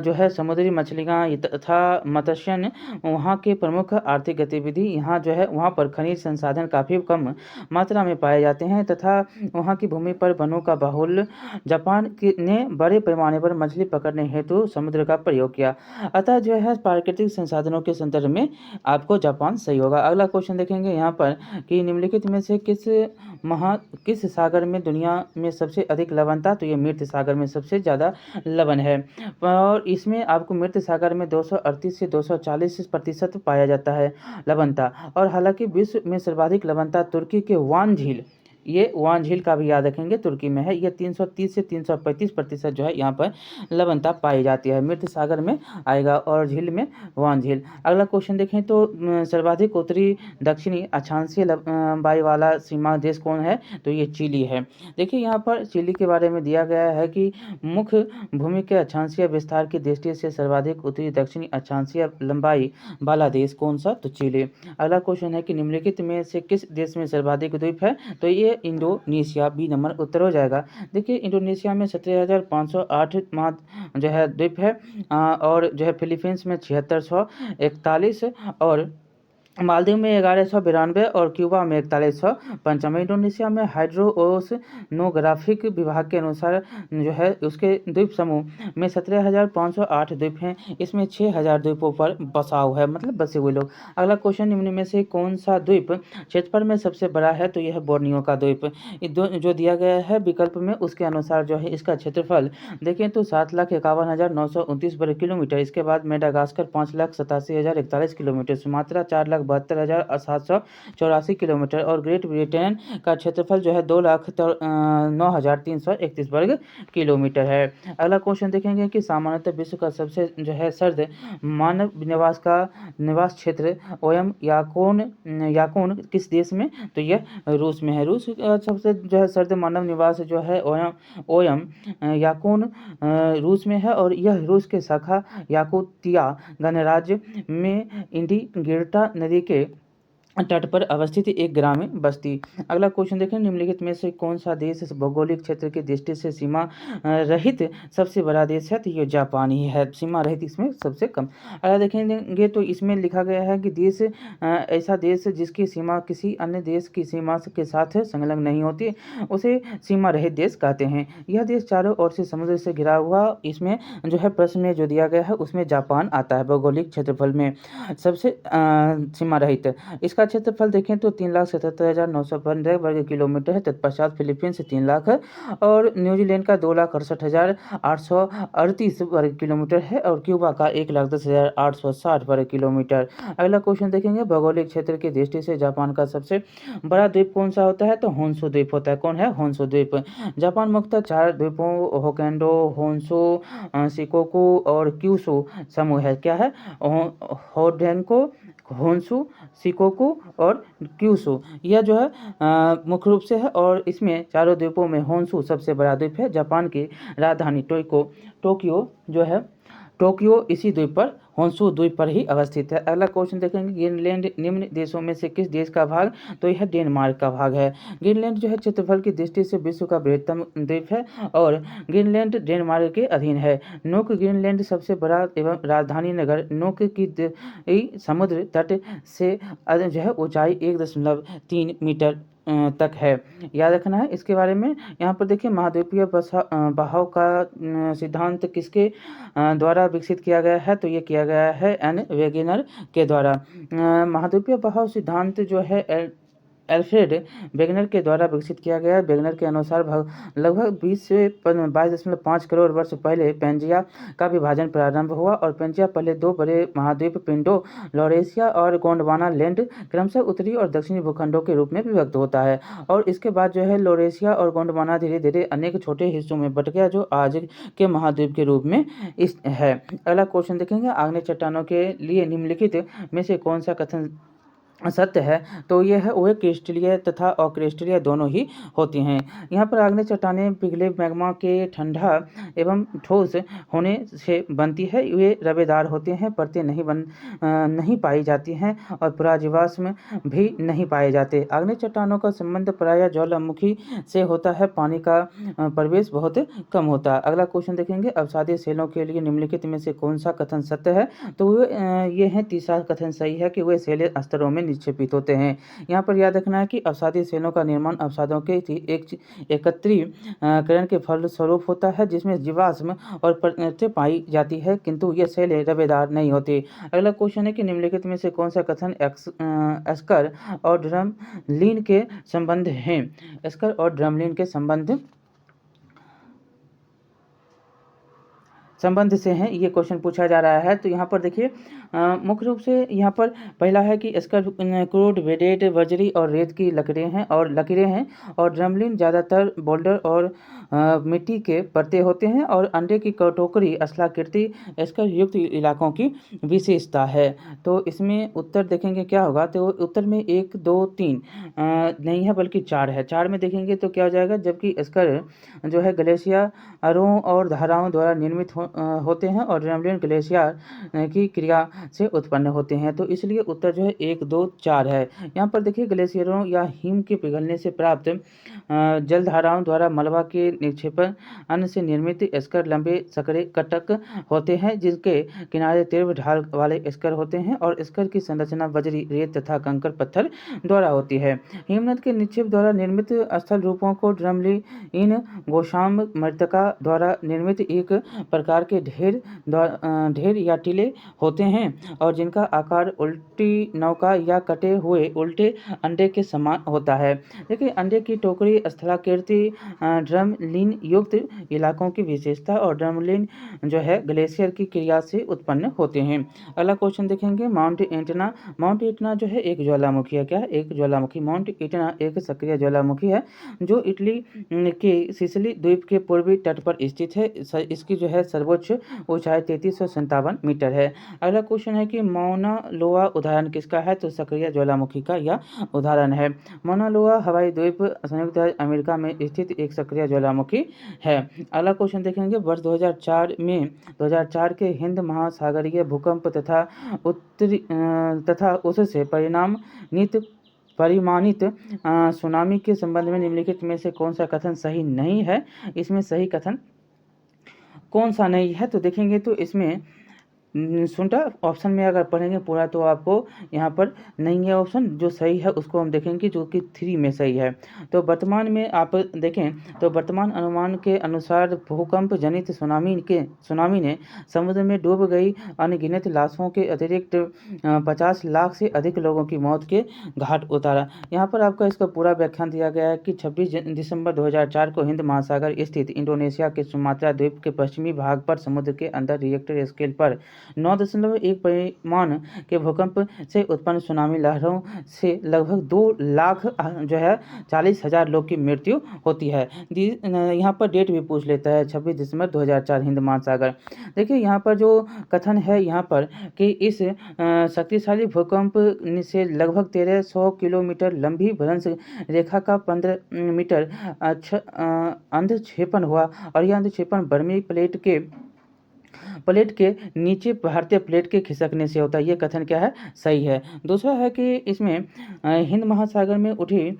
जो है समुद्री मछलियाँ तथा मत्स्यन वहाँ के प्रमुख आर्थिक गतिविधि। यहाँ जो है वहाँ पर खनिज संसाधन काफ़ी कम मात्रा में पाए जाते हैं तथा वहाँ की भूमि पर वनों का बाहुल्य। जापान ने बड़े पैमाने पर मछली पकड़ने हेतु समुद्र का प्रयोग किया। अतः जो है प्राकृतिक संसाधनों के संदर्भ में आपको जापान सही होगा। अगला क्वेश्चन देखेंगे यहाँ पर कि निम्नलिखित में से किस सागर में दुनिया में सबसे अधिक लवण था? तो ये मृत सागर में सबसे ज़्यादा लवण है, और इसमें आपको मृत सागर में 238 से 240% पाया जाता है लवणता। और हालांकि विश्व में सर्वाधिक लवणता तुर्की के वान झील ये वान झील का भी याद रखेंगे, तुर्की में है। ये 330 से 335% जो है यहाँ पर लवणता पाई जाती है। मृत सागर में आएगा और झील में वान झील। अगला क्वेश्चन देखें तो सर्वाधिक उत्तरी दक्षिणी अक्षांशीय लंबाई वाला सीमा देश कौन है, तो ये चिली है। देखिए यहाँ पर चिली के बारे में दिया गया है कि मुख्य भूमि के अक्षांशीय विस्तार की दृष्टि से सर्वाधिक उत्तरी दक्षिणी अक्षांशीय लंबाई वाला देश कौन सा, तो चिली। अगला क्वेश्चन है कि निम्नलिखित में से किस देश में सर्वाधिक द्वीप है, तो ये इंडोनेशिया, बी नंबर उत्तर हो जाएगा। देखिए इंडोनेशिया में 17,508 जो है द्वीप है, और जो है फिलीपींस में 7641 और मालदीव में 1192 और क्यूबा में 4155। इंडोनेशिया में हाइड्रोओशनोग्राफिक विभाग के अनुसार जो है उसके द्वीप समूह में 17,508 द्वीप हैं। इसमें 6,000 द्वीपों पर बसाव है, मतलब बसे हुए लोग। अगला क्वेश्चन, निम्न में से कौन सा द्वीप क्षेत्रफल में सबसे बड़ा है, तो यह है बोर्नियो का द्वीप। जो दिया गया है विकल्प में उसके अनुसार जो है इसका क्षेत्रफल देखें तो 7,51,929 वर्ग किलोमीटर। इसके बाद मेडागास्कर 5,87,041 किलोमीटर, सुमात्रा 4,72,784 किलोमीटर और ग्रेट ब्रिटेन का क्षेत्रफल जो है 2,09,331 वर्ग किलोमीटर है। अगला क्वेश्चन देखेंगे कि सामान्यतः विश्व का सबसे जो है सर्द मानव निवास क्षेत्र ओयम याकून किस देश में, तो यह रूस में है। रूस का सबसे जो है सर्द मानव निवास जो है ओयम याकून रूस में है और यह रूस के शाखा याकुतिया गणराज्य में इंडिगिर्टा नदी के तट पर अवस्थित एक ग्रामीण बस्ती। अगला क्वेश्चन देखें, निम्नलिखित में से कौन सा देश भौगोलिक क्षेत्र की दृष्टि से सीमा रहित सबसे बड़ा देश है, तो ये जापान ही है। सीमा रहित इसमें सबसे कम। अगर देखेंगे तो इसमें लिखा गया है कि देश ऐसा देश जिसकी सीमा किसी अन्य देश की सीमा के साथ संलग्न नहीं होती उसे सीमा रहित देश कहते हैं। यह देश चारों ओर से समुद्र से घिरा हुआ, इसमें जो है प्रश्न में जो दिया गया है उसमें जापान आता है भौगोलिक क्षेत्रफल में सबसे सीमा रहित। इसका क्षेत्रफल देखें तो 3,77,915 वर्ग किलोमीटर है। तत्पश्चात फिलीपींस 3 लाख है और न्यूजीलैंड का 2,68,838 वर्ग किलोमीटर है और क्यूबा का 1,10,860 वर्ग किलोमीटर। अगला क्वेश्चन देखेंगे, भौगोलिक क्षेत्र की दृष्टि से जापान का सबसे बड़ा द्वीप कौन सा होता है, तो होन्शु द्वीप होता है। कौन है, होन्शु द्वीप। जापान मुख्यतः 4 द्वीपों होक्काइडो, होन्शु, शिकोकू और क्यूशू समूह है। क्या है, होड्डेन्को, होन्शु, शिकोकू और क्यूशू, यह जो है मुख्य रूप से है और इसमें चारों द्वीपों में होन्शु सबसे बड़ा द्वीप है। जापान की राजधानी टोक्यो जो है टोक्यो इसी द्वीप पर होन्शु द्वीप पर ही अवस्थित है। अगला क्वेश्चन देखेंगे, ग्रीनलैंड निम्न देशों में से किस देश का भाग, तो यह डेनमार्क का भाग है। ग्रीनलैंड जो है क्षेत्रफल की दृष्टि से विश्व का बृहत्तम द्वीप है और ग्रीनलैंड डेनमार्क के अधीन है। नूक ग्रीनलैंड सबसे बड़ा एवं राजधानी नगर नूक की समुद्र तट से जो है ऊंचाई 1.3 मीटर तक है, याद रखना है इसके बारे में। यहाँ पर देखिए महाद्वीपीय बहाव का सिद्धांत किसके द्वारा विकसित किया गया है, तो ये किया गया है एन वेगेनर के द्वारा। महाद्वीपीय बहाव सिद्धांत जो है एल्फ्रेड वेगनर के द्वारा विकसित किया गया। वेगनर के अनुसार लगभग 20 से 22.5 करोड़ वर्ष पहले पेंजिया का विभाजन प्रारंभ हुआ और पेंजिया पहले 2 बड़े महाद्वीप पिंडों लॉरेशिया और गोंडवाना लैंड क्रमशः उत्तरी और दक्षिणी भूखंडों के रूप में विभक्त होता है और इसके बाद जो है लॉरेशिया और गोंडवाना धीरे धीरे अनेक छोटे हिस्सों में बट गया जो आज के महाद्वीप के रूप में है। अगला क्वेश्चन देखेंगे, आग्नेय चट्टानों के लिए निम्नलिखित में से कौन सा कथन सत्य है, तो यह है वह क्रिस्टलीय तथा अक्रिस्टलीय दोनों ही होती हैं। यहाँ पर आग्नेय चट्टानें पिघले मैग्मा के ठंडा एवं ठोस होने से बनती है। वे रवेदार होते हैं, परतें नहीं पाई जाती हैं और पराजीवाश्म भी नहीं पाए जाते। आग्नेय चट्टानों का संबंध प्रायः ज्वालामुखी से होता है, पानी का प्रवेश बहुत कम होता है। अगला क्वेश्चन देखेंगे, अवसादी सेलों के लिए निम्नलिखित में से कौन सा कथन सत्य है, तो ये है तीसरा कथन सही है कि वे सेलें स्तरों में निक्षेपित होते हैं। यहाँ पर याद रखना है कि अवसादी सेलों का निर्माण अवसादों के एकत्रीकरण के फलस्वरूप होता है जिसमें जीवाश्म और परतें पाई जाती है किंतु ये सेलें रवेदार नहीं होती। अगला क्वेश्चन है कि निम्नलिखित में से कौन सा कथन एस्कर और ड्रमलिन के संबंध हैं। एस्कर और ड्रमलिन के संबंध संबंध से हैं, ये क्वेश्चन पूछा जा रहा है। तो यहाँ पर देखिए मुख्य रूप से यहाँ पर पहला है कि क्रूड वेडेड बजरी और रेत की लकीरें हैं और ड्रमलिन ज़्यादातर बोल्डर और मिट्टी के परते होते हैं और अंडे की टोकरी असलाकृति स्कर युक्त इलाकों की विशेषता है। तो इसमें उत्तर देखेंगे क्या होगा, तो उत्तर में 1 2 3 नहीं है बल्कि 4 है। 4 में देखेंगे तो क्या हो जाएगा, जबकि स्कर जो है ग्लेशियरों और धाराओं द्वारा निर्मित होते हैं और ड्रमलिन ग्लेशियर की क्रिया से उत्पन्न होते हैं। तो इसलिए उत्तर जो है 1 2 4 है। यहाँ पर देखिए ग्लेशियरों या हिम के पिघलने से प्राप्त जलधाराओं द्वारा मलबा के निक्षेपण से निर्मित स्कर लंबे सकरे कटक होते हैं, जिनके किनारे तीव्र ढाल वाले स्कर होते हैं और स्कर की संरचना बजरी, रेत तथा कंकड़ पत्थर द्वारा होती है। हिमनद के निक्षेप द्वारा निर्मित स्थल रूपों को ड्रमलिन गोशाम मृत्तिका द्वारा निर्मित एक प्रकार के ढेर या टीले होते हैं और जिनका आकार उल्टी नौका या कटे हुए उल्टे अंडे के समान होता है। देखिए अंडे की टोकरी स्थलाकृति ड्रमलिन युक्त इलाकों की विशेषता और ड्रमलिन जो है ग्लेशियर की क्रिया से उत्पन्न होते हैं। अगला क्वेश्चन देखेंगे माउंट एटना। माउंट एटना जो है एक ज्वालामुखी है। क्या है? एक ज्वालामुखी। माउंट एटना एक सक्रिय ज्वालामुखी है जो इटली के सिसिली द्वीप के पूर्वी तट पर स्थित है। इसकी जो है सर्वोच्च ऊंचाई 3357 मीटर है। अगला क्वेश्चन है कि मौना लोआ उदाहरण किसका है, तो सक्रिय ज्वालामुखी का यह उदाहरण है। मौना लोआ हवाई द्वीप संयुक्त राज्य अमेरिका में स्थित एक सक्रिय ज्वालामुखी है। अगला क्वेश्चन देखेंगे वर्ष 2004 के हिंद महासागरीय भूकंप तथा उससे परिमाणित सुनामी के संबंध में निम्नलिखित में से कौन सा कथन सही नहीं है। इसमें सही कथन कौन सा नहीं है, तो देखेंगे तो इसमें सुनता ऑप्शन में अगर पढ़ेंगे पूरा तो आपको यहाँ पर नहीं है ऑप्शन। जो सही है उसको हम देखेंगे जो कि 3 में सही है। तो वर्तमान में आप देखें तो वर्तमान अनुमान के अनुसार भूकंप जनित सुनामी ने समुद्र में डूब गई अनगिनत लाशों के अतिरिक्त 50 लाख से अधिक लोगों की मौत के घाट उतारा। यहाँ पर आपका इसका पूरा व्याख्यान दिया गया है कि 26 दिसंबर 2004 को हिंद महासागर स्थित इंडोनेशिया के सुमात्रा द्वीप के पश्चिमी भाग पर समुद्र के अंदर रिएक्टर स्केल पर 9.1 परिमाण के भूकंप से उत्पन्न सुनामी लहरों से लगभग 2 लाख जो है 40,000 लोग की मृत्यु होती है। यहाँ पर डेट भी पूछ लेता है 26 दिसंबर 2004 हिंद महासागर। देखिए यहाँ पर जो कथन है यहाँ पर कि इस शक्तिशाली भूकंप से लगभग 1300 किलोमीटर लंबी भ्रंश रेखा का 15 मीटर अंधक्षेपण हुआ और यह अंधक्षेपण बर्मी प्लेट के नीचे भारतीय प्लेट के खिसकने से होता है। ये कथन क्या है? सही है। दूसरा है कि इसमें हिंद महासागर में उठी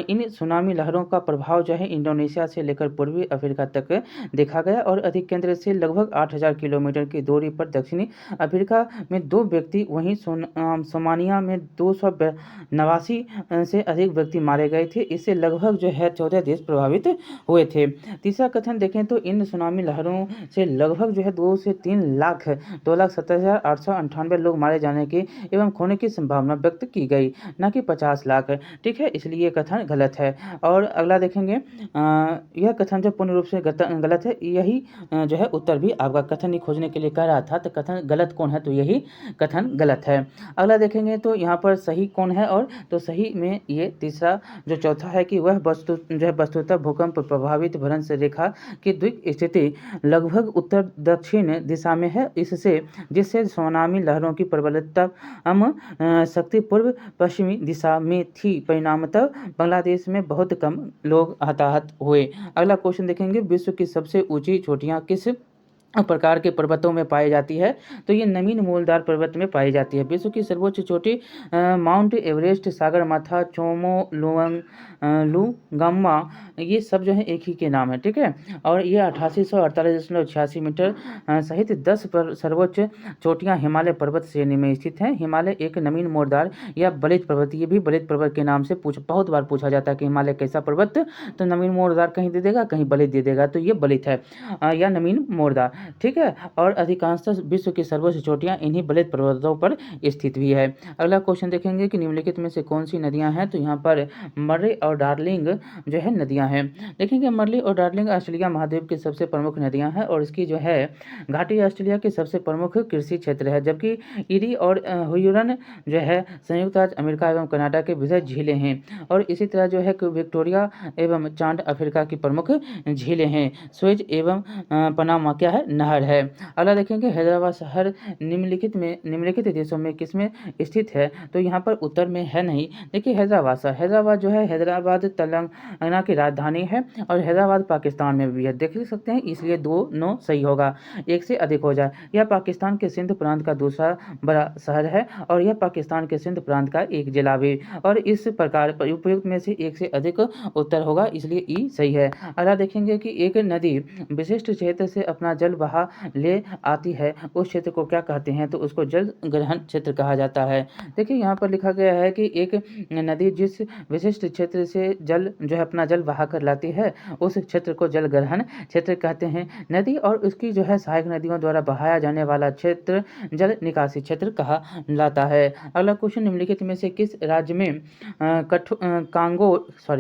इन सुनामी लहरों का प्रभाव जो है इंडोनेशिया से लेकर पूर्वी अफ्रीका तक देखा गया और अधिक केंद्र से लगभग 8000 किलोमीटर की दूरी पर दक्षिणी अफ्रीका में 2 व्यक्ति, वहीं सोमालिया में 289 से अधिक व्यक्ति मारे गए थे। इससे लगभग जो है 14 देश प्रभावित हुए थे। तीसरा कथन देखें तो इन सुनामी लहरों से लगभग जो है 2 से 2,70,898 लोग मारे जाने की एवं खोने की संभावना व्यक्त की गई, न कि 50 लाख। ठीक है, इसलिए कथन गलत है। और अगला देखेंगे यह कथन जो पूर्ण रूप से गलत है, यही जो है उत्तर भी आपका कथन ही खोजने के लिए कह रहा था, तो कथन गलत कौन है, तो यही कथन गलत है। अगला देखेंगे तो यहाँ पर सही कौन है, और तो सही में ये तीसरा जो चौथा है कि वह वस्तुतः भूकंप प्रभावित भ्रंश रेखा की द्वीप स्थिति लगभग उत्तर दक्षिण दिशा में है, जिससे सुनामी लहरों की प्रबलता शक्ति पूर्व पश्चिमी दिशा में थी। परिणामतः बांग्लादेश में बहुत कम लोग हताहत हुए। अगला क्वेश्चन देखेंगे विश्व की सबसे ऊंची चोटियां किस प्रकार के पर्वतों में पाई जाती है, तो ये नमीन मूलदार पर्वत में पाई जाती है। विश्व की सर्वोच्च चोटी माउंट एवरेस्ट, सागरमाथा, चोमोलुंगमा, ये सब जो है एक ही के नाम है। ठीक है, और ये 8848.86 मीटर सहित 10 सर्वोच्च चोटियां हिमालय पर्वत श्रेणी में स्थित हैं। हिमालय एक नमीन मूलदार या बलित पर्वत, ये भी बलित पर्वत के नाम से बहुत बार पूछा जाता है कि हिमालय कैसा पर्वत, तो नमीन मूलदार कहीं दे देगा, कहीं बलित दे देगा, तो ये बलित है या नमीन मूलदार। ठीक है, और अधिकांशतः विश्व की सर्वोच्च चोटियाँ इन्हीं बलित पर्वतों पर स्थित भी है। अगला क्वेश्चन देखेंगे कि निम्नलिखित में से कौन सी नदियाँ हैं, तो यहाँ पर मर्रे और डार्लिंग जो है नदियाँ हैं। देखेंगे मर्रे और डार्लिंग ऑस्ट्रेलिया महाद्वीप की सबसे प्रमुख नदियाँ हैं और इसकी जो है घाटी ऑस्ट्रेलिया की सबसे प्रमुख कृषि क्षेत्र है, जबकि ईरी और हुयूरन जो है संयुक्त राज्य अमेरिका एवं कनाडा के विशेष झीलें हैं। और इसी तरह जो है कि विक्टोरिया एवं चांद अफ्रीका की प्रमुख झीलें हैं। स्वेज एवं पनामा क्या है, नहर है। अगला देखेंगे हैदराबाद शहर निम्नलिखित देशों में किसमें स्थित है, तो यहाँ पर उत्तर में है नहीं। देखिए हैदराबाद शहर, हैदराबाद जो है हैदराबाद तेलंगाना की राजधानी है और हैदराबाद पाकिस्तान में भी है, देख सकते हैं, इसलिए दोनों सही होगा, एक से अधिक हो जाए। यह पाकिस्तान के सिंध प्रांत का दूसरा बड़ा शहर है और यह पाकिस्तान के सिंध प्रांत का एक जिला भी, और इस प्रकार उपयुक्त में से एक से अधिक उत्तर होगा, इसलिए ई सही है। अगला देखेंगे कि एक नदी विशिष्ट क्षेत्र से अपना जल बहा ले आती है, उस क्षेत्र को क्या कहते हैं, तो उसको जल ग्रहण क्षेत्र कहा जाता है। देखिए यहाँ पर लिखा गया है कि एक नदी जिस विशिष्ट क्षेत्र से जल जो है अपना जल बहा कर लाती है, उस क्षेत्र को जल ग्रहण क्षेत्र कहते हैं। नदी और उसकी जो है सहायक नदियों द्वारा बहाया जाने वाला क्षेत्र जल निकासी क्षेत्र कहा जाता है। अगला क्वेश्चन, निम्नलिखित में से किस राज्य में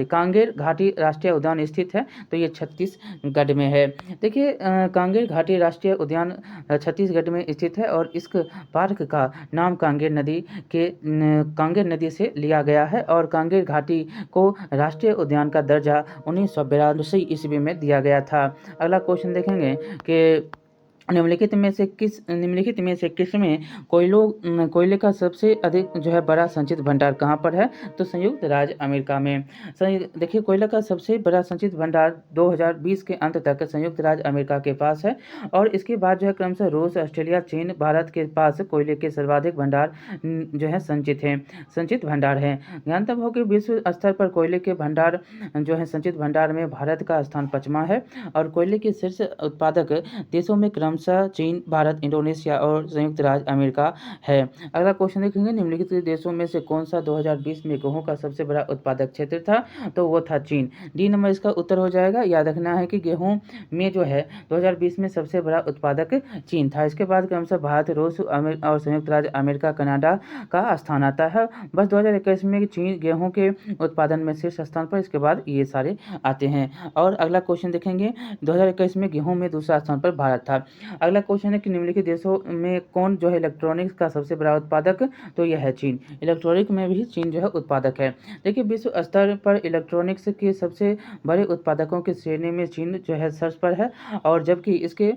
कांगेर घाटी राष्ट्रीय उद्यान स्थित है, तो ये छत्तीसगढ़ में है। देखिए कांगेर घाटी राष्ट्रीय उद्यान छत्तीसगढ़ में स्थित है और इस पार्क का नाम कांगेर नदी से लिया गया है और कांगेर घाटी को राष्ट्रीय उद्यान का दर्जा 1982 ईस्वी में दिया गया था। अगला क्वेश्चन देखेंगे कि निम्नलिखित में से किस में कोयले का सबसे अधिक जो है बड़ा संचित भंडार कहाँ पर है, तो संयुक्त राज्य अमेरिका में। देखिए कोयला का सबसे बड़ा संचित भंडार 2020 के अंत तक संयुक्त राज्य अमेरिका के पास है और इसके बाद जो है क्रमशः रूस, ऑस्ट्रेलिया, चीन, भारत के पास कोयले के सर्वाधिक भंडार जो है संचित भंडार है। ज्ञातव्य हो कि विश्व स्तर पर कोयले के भंडार जो है संचित भंडार में भारत का स्थान 5वां है और कोयले के शीर्ष उत्पादक देशों में क्रमशः चीन, भारत, इंडोनेशिया और संयुक्त राज्य अमेरिका है। अगला क्वेश्चन देखेंगे, निम्नलिखित देशों में से कौन सा 2020 में गेहूं का सबसे बड़ा उत्पादक क्षेत्र था, तो वो था चीन। डी नंबर इसका उत्तर हो जाएगा। याद रखना है कि गेहूं में जो है 2020 में सबसे बड़ा उत्पादक चीन था। इसके बाद क्रमशः भारत, रूस और संयुक्त राज्य अमेरिका, कनाडा का स्थान आता है। बस 2021 में चीन गेहूं के उत्पादन में शीर्ष स्थान पर, इसके बाद ये सारे आते हैं। और अगला क्वेश्चन देखेंगे, 2021 में गेहूं में दूसरा स्थान पर भारत था। अगला क्वेश्चन है कि निम्नलिखित देशों में कौन जो है इलेक्ट्रॉनिक्स का सबसे बड़ा उत्पादक, तो यह है चीन। इलेक्ट्रॉनिक में भी चीन जो है उत्पादक है। देखिए विश्व स्तर पर इलेक्ट्रॉनिक्स के सबसे बड़े उत्पादकों की श्रेणी में चीन जो है शीर्ष पर है और जबकि इसके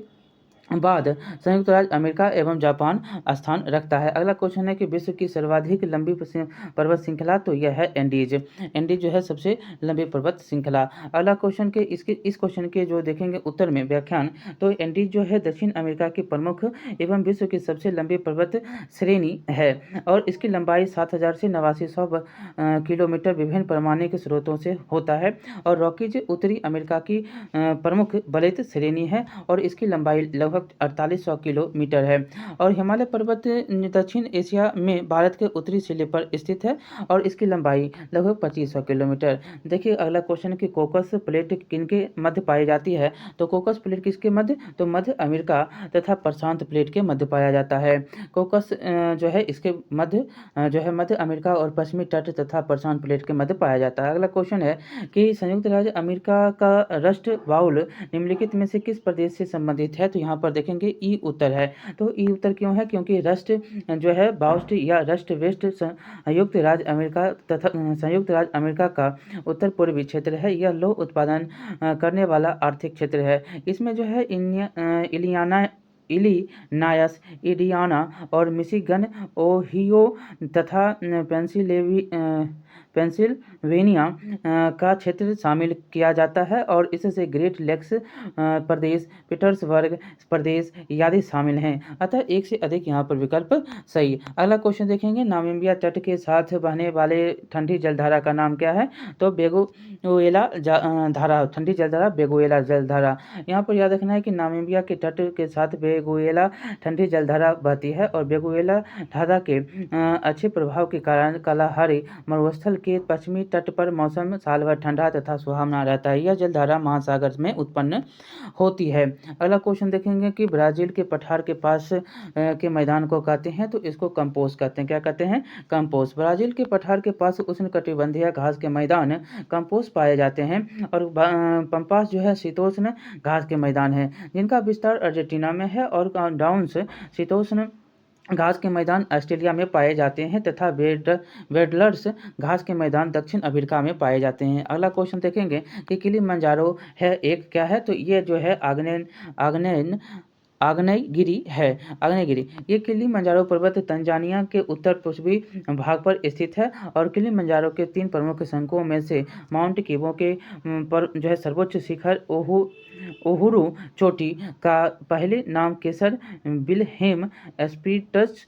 बाद संयुक्त राज्य अमेरिका एवं जापान स्थान रखता है। अगला क्वेश्चन है कि विश्व की सर्वाधिक लंबी पर्वत श्रृंखला, तो यह है एंडीज। एंडीज जो है सबसे लंबी पर्वत श्रृंखला। अगला क्वेश्चन के इस क्वेश्चन के जो देखेंगे उत्तर में व्याख्यान, तो एंडीज जो है दक्षिण अमेरिका की प्रमुख एवं विश्व की सबसे लंबी पर्वत श्रेणी है और इसकी लंबाई 7000 से 8900 किलोमीटर विभिन्न पैमाने के स्रोतों से होता है और रॉकीज उत्तरी अमेरिका की प्रमुख बलित श्रेणी है और इसकी लंबाई लगभग 4800 किलोमीटर है और हिमालय पर्वत दक्षिण एशिया में भारत के उत्तरी सिरे पर स्थित है और इसकी लंबाई लगभग 2500 किलोमीटर। देखिए अगला क्वेश्चन कि कोकस प्लेट किनके मध्य पाई जाती है, तो कोकस प्लेट किसके मध्य, तो मध्य अमेरिका तथा प्रशांत प्लेट के मध्य पाया जाता है। कोकस जो है इसके मध्य मध्य अमेरिका और पश्चिमी तट तथा प्रशांत प्लेट के मध्य पाया जाता है। अगला क्वेश्चन है कि संयुक्त राज्य अमेरिका का राष्ट्र बाउल निम्नलिखित में से किस प्रदेश से संबंधित है, तो यहाँ पर देखेंगे ई उत्तर है। तो ई उत्तर क्यों है, क्योंकि राष्ट्र जो है बाउस्ट या राष्ट्र वेस्ट संयुक्त राज्य अमेरिका तथा संयुक्त राज्य अमेरिका का उत्तर पूर्वी क्षेत्र है। यह लौह उत्पादन करने वाला आर्थिक क्षेत्र है। इसमें जो है इलिनायस, इंडियाना और मिशिगन, ओहियो तथा पेंसिल्वेनिया का क्षेत्र शामिल किया जाता है और इससे ग्रेट लेक्स प्रदेश, पीटर्सबर्ग प्रदेश आदि शामिल हैं। अतः एक से अधिक यहाँ पर विकल्प सही। अगला क्वेश्चन देखेंगे, नामीबिया तट के साथ बहने वाले ठंडी जलधारा का नाम क्या है, तो बेगुएला धारा, ठंडी जलधारा बेगुएला जलधारा। यहाँ पर याद रखना है कि नामीबिया के तट के साथ वेनेजुएला ठंडी जलधारा बहती है और वेनेजुएला धारा के अच्छे प्रभाव के कारण कालाहारी मरुस्थल के पश्चिमी तट पर मौसम साल भर ठंडा तथा सुहावना रहता है। यह जलधारा महासागर में उत्पन्न होती है। अगला क्वेश्चन देखेंगे कि ब्राजील के पठार के पास के मैदान को कहते हैं, तो इसको कंपोज कहते हैं। क्या कहते हैं? कंपोज। ब्राजील के पठार के पास उष्णकटिबंधीय घास के मैदान कंपोज पाए जाते हैं और पंपास जो है शीतोष्ण घास के मैदान है जिनका विस्तार अर्जेंटीना में है और डाउन्स शीतोष्ण घास के मैदान ऑस्ट्रेलिया में पाए जाते हैं तथा वेडलर्स घास के मैदान दक्षिण अफ्रीका में पाए जाते हैं। अगला क्वेश्चन देखेंगे कि किलिमंजारो है एक क्या है, तो ये जो है आग्नेयगिरी है। आग्नेयगिरी ये किलिमंजारो पर्वत तंजानिया के उत्तर पूर्वी भाग पर स्थित है और किलिमंजारो के 3 प्रमुख शंकुओं में से माउंट किबो के पर जो है सर्वोच्च शिखर ओहुरु चोटी का पहले नाम केसर विल्हेम स्पिट्ज़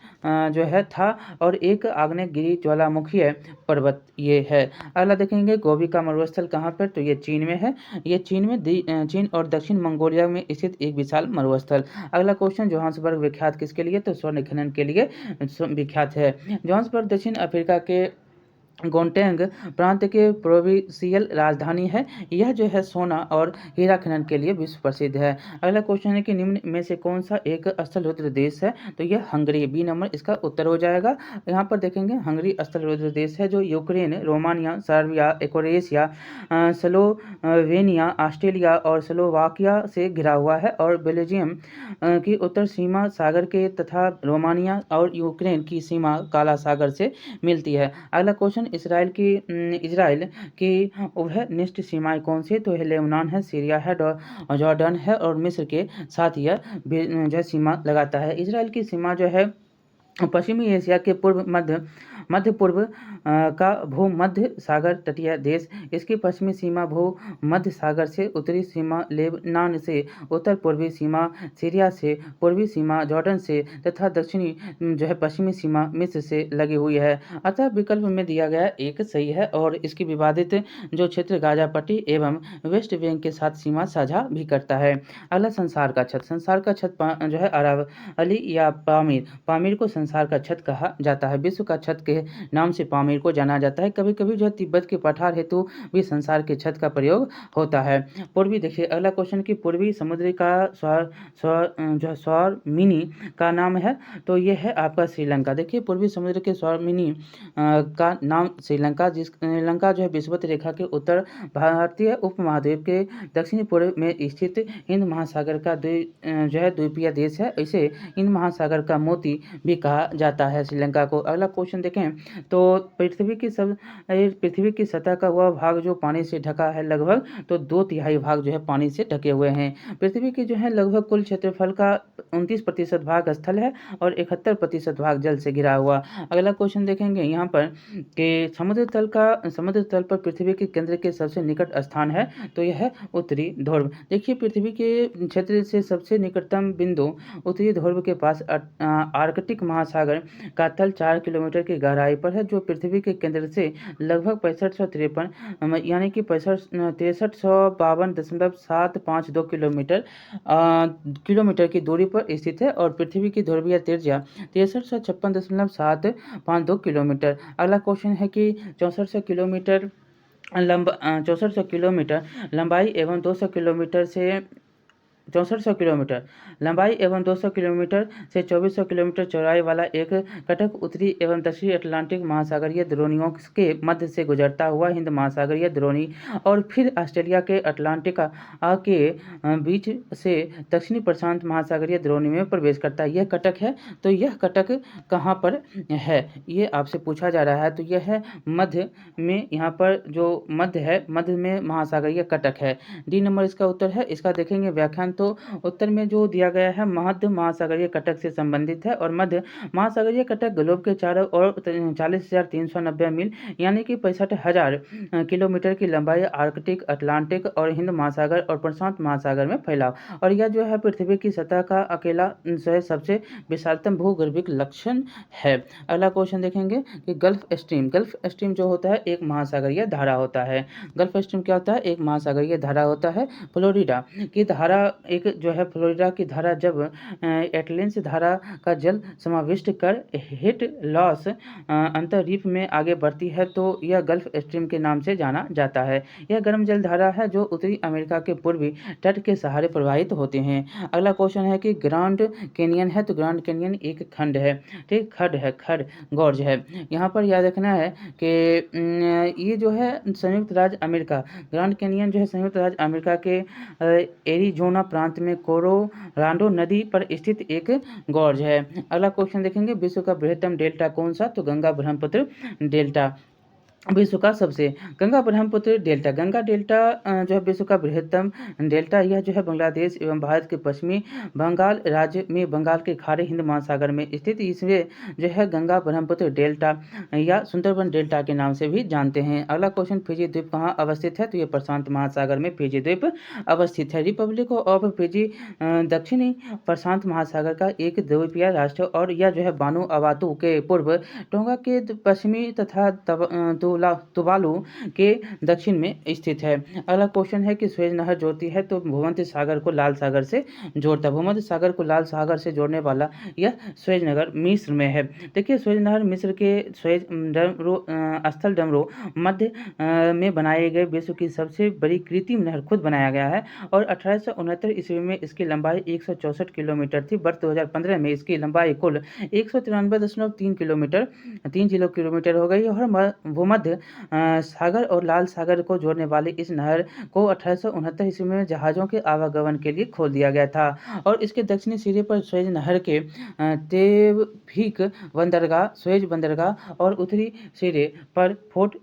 जो है था और एक आग्नेयगिरी ज्वालामुखी पर्वत ये है। अगला देखेंगे गोबी का मरुस्थल कहाँ पर, तो ये चीन में है। ये चीन और दक्षिण मंगोलिया में स्थित एक विशाल मरुस्थल। अगला क्वेश्चन जोहान्सबर्ग विख्यात किसके लिए, तो स्वर्ण खनन के लिए विख्यात है। जोहान्सबर्ग दक्षिण अफ्रीका के गोंटेंग प्रांत के प्रोविंशियल राजधानी है। यह जो है सोना और हीरा खनन के लिए विश्व प्रसिद्ध है। अगला क्वेश्चन है कि निम्न में से कौन सा एक स्थलरुद्र देश है, तो यह हंगरी, बी नंबर इसका उत्तर हो जाएगा। यहाँ पर देखेंगे हंगरी स्थलरुद्र देश है जो Ukraine, Romania, Serbia, Croatia, Slovenia, Austria और स्लोवाकिया से घिरा हुआ है और बेल्जियम की उत्तर सीमा सागर के तथा रोमानिया और यूक्रेन की सीमा काला सागर से मिलती है। अगला क्वेश्चन इजराइल की उभयनिष्ठ सीमाएं कौन सी है, तो लेबनान है, सीरिया है, जॉर्डन है और मिस्र के साथ यह जो सीमा लगाता है। इजराइल की सीमा जो है पश्चिमी एशिया के मध्य पूर्व का भूमध्य सागर तटीय देश। इसकी पश्चिमी सीमा भूमध्य सागर से, उत्तरी सीमा लेबनान से, उत्तर पूर्वी सीमा सीरिया से, पूर्वी सीमा जॉर्डन से तथा दक्षिणी जो है पश्चिमी सीमा मिस्र से लगी हुई है। अतः विकल्प में दिया गया एक सही है और इसकी विवादित जो क्षेत्र गाजा पट्टी एवं वेस्ट बैंक के साथ सीमा साझा भी करता है। अगला संसार का छत। संसार का छत जो है अरावली या पामीर को संसार का छत कहा जाता है। विश्व का छत के नाम से पामीर को जाना जाता है। कभी कभी जो तिब्बत के पठार हेतु भी संसार के छत का प्रयोग होता है। पूर्वी देखिए अगला क्वेश्चन की पूर्वी समुद्र का स्वारमिनी का नाम है, तो ये है आपका श्रीलंका। देखिए पूर्वी समुद्र के स्वारमिनी का नाम श्रीलंका श्रीलंका जो है विषुवत रेखा के उत्तर भारतीय उपमहाद्वीप के दक्षिणी पूर्व में स्थित हिंद महासागर का जो है द्वीपीय देश है। इसे हिंद महासागर का मोती भी कहा जाता है श्रीलंका को। अगला क्वेश्चन देखें तो पृथ्वी की सतह का वह भाग जो पानी से ढका है लगभग, तो 2/3 भाग जो है पानी से ढके हुए हैं। पृथ्वी की जो है लगभग कुल क्षेत्रफल का 29% भाग स्थल है और 71% भाग जल से घिरा हुआ। अगला क्वेश्चन देखेंगे यहाँ पर कि समुद्र तल पर पृथ्वी के केंद्र के सबसे निकट स्थान है, तो यह है उत्तरी ध्रुव। देखिए पृथ्वी के क्षेत्र से सबसे निकटतम बिंदु उत्तरी ध्रुव के पास आर्कटिक महासागर का तल 4 किलोमीटर की गहराई पर है, जो पृथ्वी के केंद्र से लगभग 6553 यानी कि 6352.752 किलोमीटर की दूरी पर स्थित है और पृथ्वी की ध्रुवीय त्रिज्या 6356.752 किलोमीटर। अगला क्वेश्चन है कि 6400 किलोमीटर लंबाई एवं 200 किलोमीटर से 2400 किलोमीटर चौड़ाई वाला एक कटक उत्तरी एवं दक्षिणी अटलांटिक महासागरीय द्रोणियों के मध्य से गुजरता हुआ हिंद महासागरीय द्रोणी और फिर ऑस्ट्रेलिया के अटलांटिक के बीच से दक्षिणी प्रशांत महासागरीय द्रोणी में प्रवेश करता है। यह कटक है, तो यह कटक कहाँ पर है ये आपसे पूछा जा रहा है। तो यह है मध्य में, यहाँ पर जो मध्य है मध्य में महासागरीय कटक है। डी नंबर इसका उत्तर है। इसका देखेंगे व्याख्यान, तो उत्तर में जो दिया गया है मध्य महासागरीय कटक से संबंधित है और मध्य महासागरीय कटक ग्लोब के चारों ओर 40,390 मील यानी कि 65,000 किलोमीटर की लंबाई आर्कटिक, अटलांटिक और हिंद महासागर और प्रशांत महासागर में फैला और यह जो है पृथ्वी की सतह का अकेला सबसे विशालतम भूगर्भिक लक्षण है। अगला क्वेश्चन देखेंगे कि गल्फ स्ट्रीम जो होता है एक महासागरीय धारा होता है। गल्फ स्ट्रीम क्या होता है? एक महासागरीय धारा होता है। फ्लोरिडा की धारा एक जो है फ्लोरिडा की धारा जब एटलांटिस धारा का जल समाविष्ट कर हिट लॉस अंतर्द्वीप में आगे बढ़ती है तो यह गल्फ स्ट्रीम के नाम से जाना जाता है। यह गर्म जल धारा है जो उत्तरी अमेरिका के पूर्वी तट के सहारे प्रवाहित होते हैं। अगला क्वेश्चन है कि ग्रैंड कैनियन है, तो ग्रैंड कैनियन एक खंड है, ठीक, खंड गॉर्ज है। यहाँ पर याद रखना है कि ये जो है संयुक्त राज्य अमेरिका, ग्रैंड कैनियन जो है संयुक्त राज्य अमेरिका के एरिजोना प्रांत में कोलोराडो नदी पर स्थित एक गॉर्ज है। अगला क्वेश्चन देखेंगे, विश्व का बृहत्तम डेल्टा कौन सा, तो गंगा ब्रह्मपुत्र डेल्टा विश्व का सबसे गंगा ब्रह्मपुत्र डेल्टा जो है विश्व का बृहत्तम डेल्टा, यह जो है बांग्लादेश एवं भारत के पश्चिमी बंगाल राज्य में बंगाल के खाड़ी हिंद महासागर में स्थित इसमें जो है गंगा ब्रह्मपुत्र डेल्टा या सुंदरबन डेल्टा के नाम से भी जानते हैं। अगला क्वेश्चन, फिजी द्वीप कहाँ अवस्थित है, तो यह प्रशांत महासागर में फिजी द्वीप अवस्थित है। रिपब्लिक ऑफ फिजी दक्षिणी प्रशांत महासागर का एक द्वीपीय राष्ट्र और यह जो है वानुआतु के पूर्व, टोंगा के पश्चिमी तथा तुवालू के दक्षिण में स्थित है। अगला क्वेश्चन है कि स्वेज नहर जोड़ती है, तो भूमध्य सागर को लाल सागर से जोड़ता है। भूमध्य सागर को लाल सागर से जोड़ने वाला यह स्वेज नहर मिस्र में है। देखिए स्वेज नहर मिस्र के स्वेज स्थल डमरू मध्य में बनाए गए विश्व की सबसे बड़ी कृत्रिम नहर खुद बनाया गया है और 1869 ईस्वी में इसकी लंबाई 164 किलोमीटर थी। वर्ष 2015 में इसकी लंबाई कुल 193.3 किलोमीटर हो गई और भूमध्य सागर और लाल सागर को जोड़ने वाली इस नहर को 1869 ईस्वी में जहाजों के आवागमन के लिए खोल दिया गया था और इसके दक्षिणी सिरे पर स्वेज नहर के तेवफीक बंदरगाह, स्वेज बंदरगाह और उत्तरी सिरे पर पोर्ट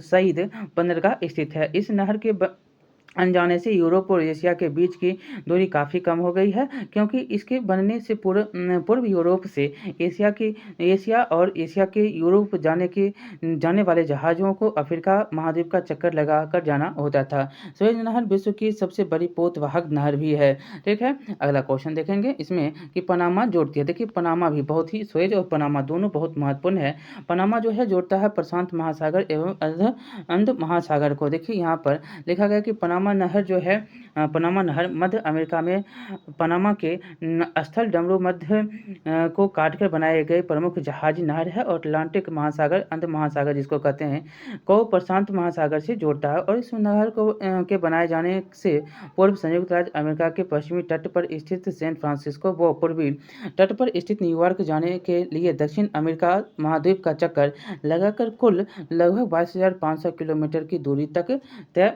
सईद बंदरगाह स्थित है। इस नहर के अनजाने से यूरोप और एशिया के बीच की दूरी काफ़ी कम हो गई है क्योंकि इसके बनने से पूर्व यूरोप से एशिया और एशिया के यूरोप जाने वाले जहाज़ों को अफ्रीका महाद्वीप का चक्कर लगाकर जाना होता था। स्वेज नहर विश्व की सबसे बड़ी पोतवाहक नहर भी है, ठीक है। अगला क्वेश्चन देखेंगे इसमें कि पनामा जोड़ती है। देखिए पनामा भी बहुत ही, स्वेज और पनामा दोनों बहुत महत्वपूर्ण है। पनामा जो है जोड़ता है प्रशांत महासागर एवं अंध महासागर को। देखिए यहाँ पर लिखा गया कि पनामा नहर जो है, पनामा नहर मध्य अमेरिका में पनामा के स्थल डमरू मध्य को काटकर बनाए गए प्रमुख जहाजी नहर है और अटलांटिक महासागर, अंध महासागर जिसको कहते हैं, को प्रशांत महासागर से जोड़ता है और इस नहर को के बनाए जाने से पूर्व संयुक्त राज्य अमेरिका के पश्चिमी तट पर स्थित सैन फ्रांसिस्को व पूर्वी तट पर स्थित न्यूयॉर्क जाने के लिए दक्षिण अमेरिका महाद्वीप का चक्कर लगाकर कुल लगभग 22,500 किलोमीटर की दूरी तक तय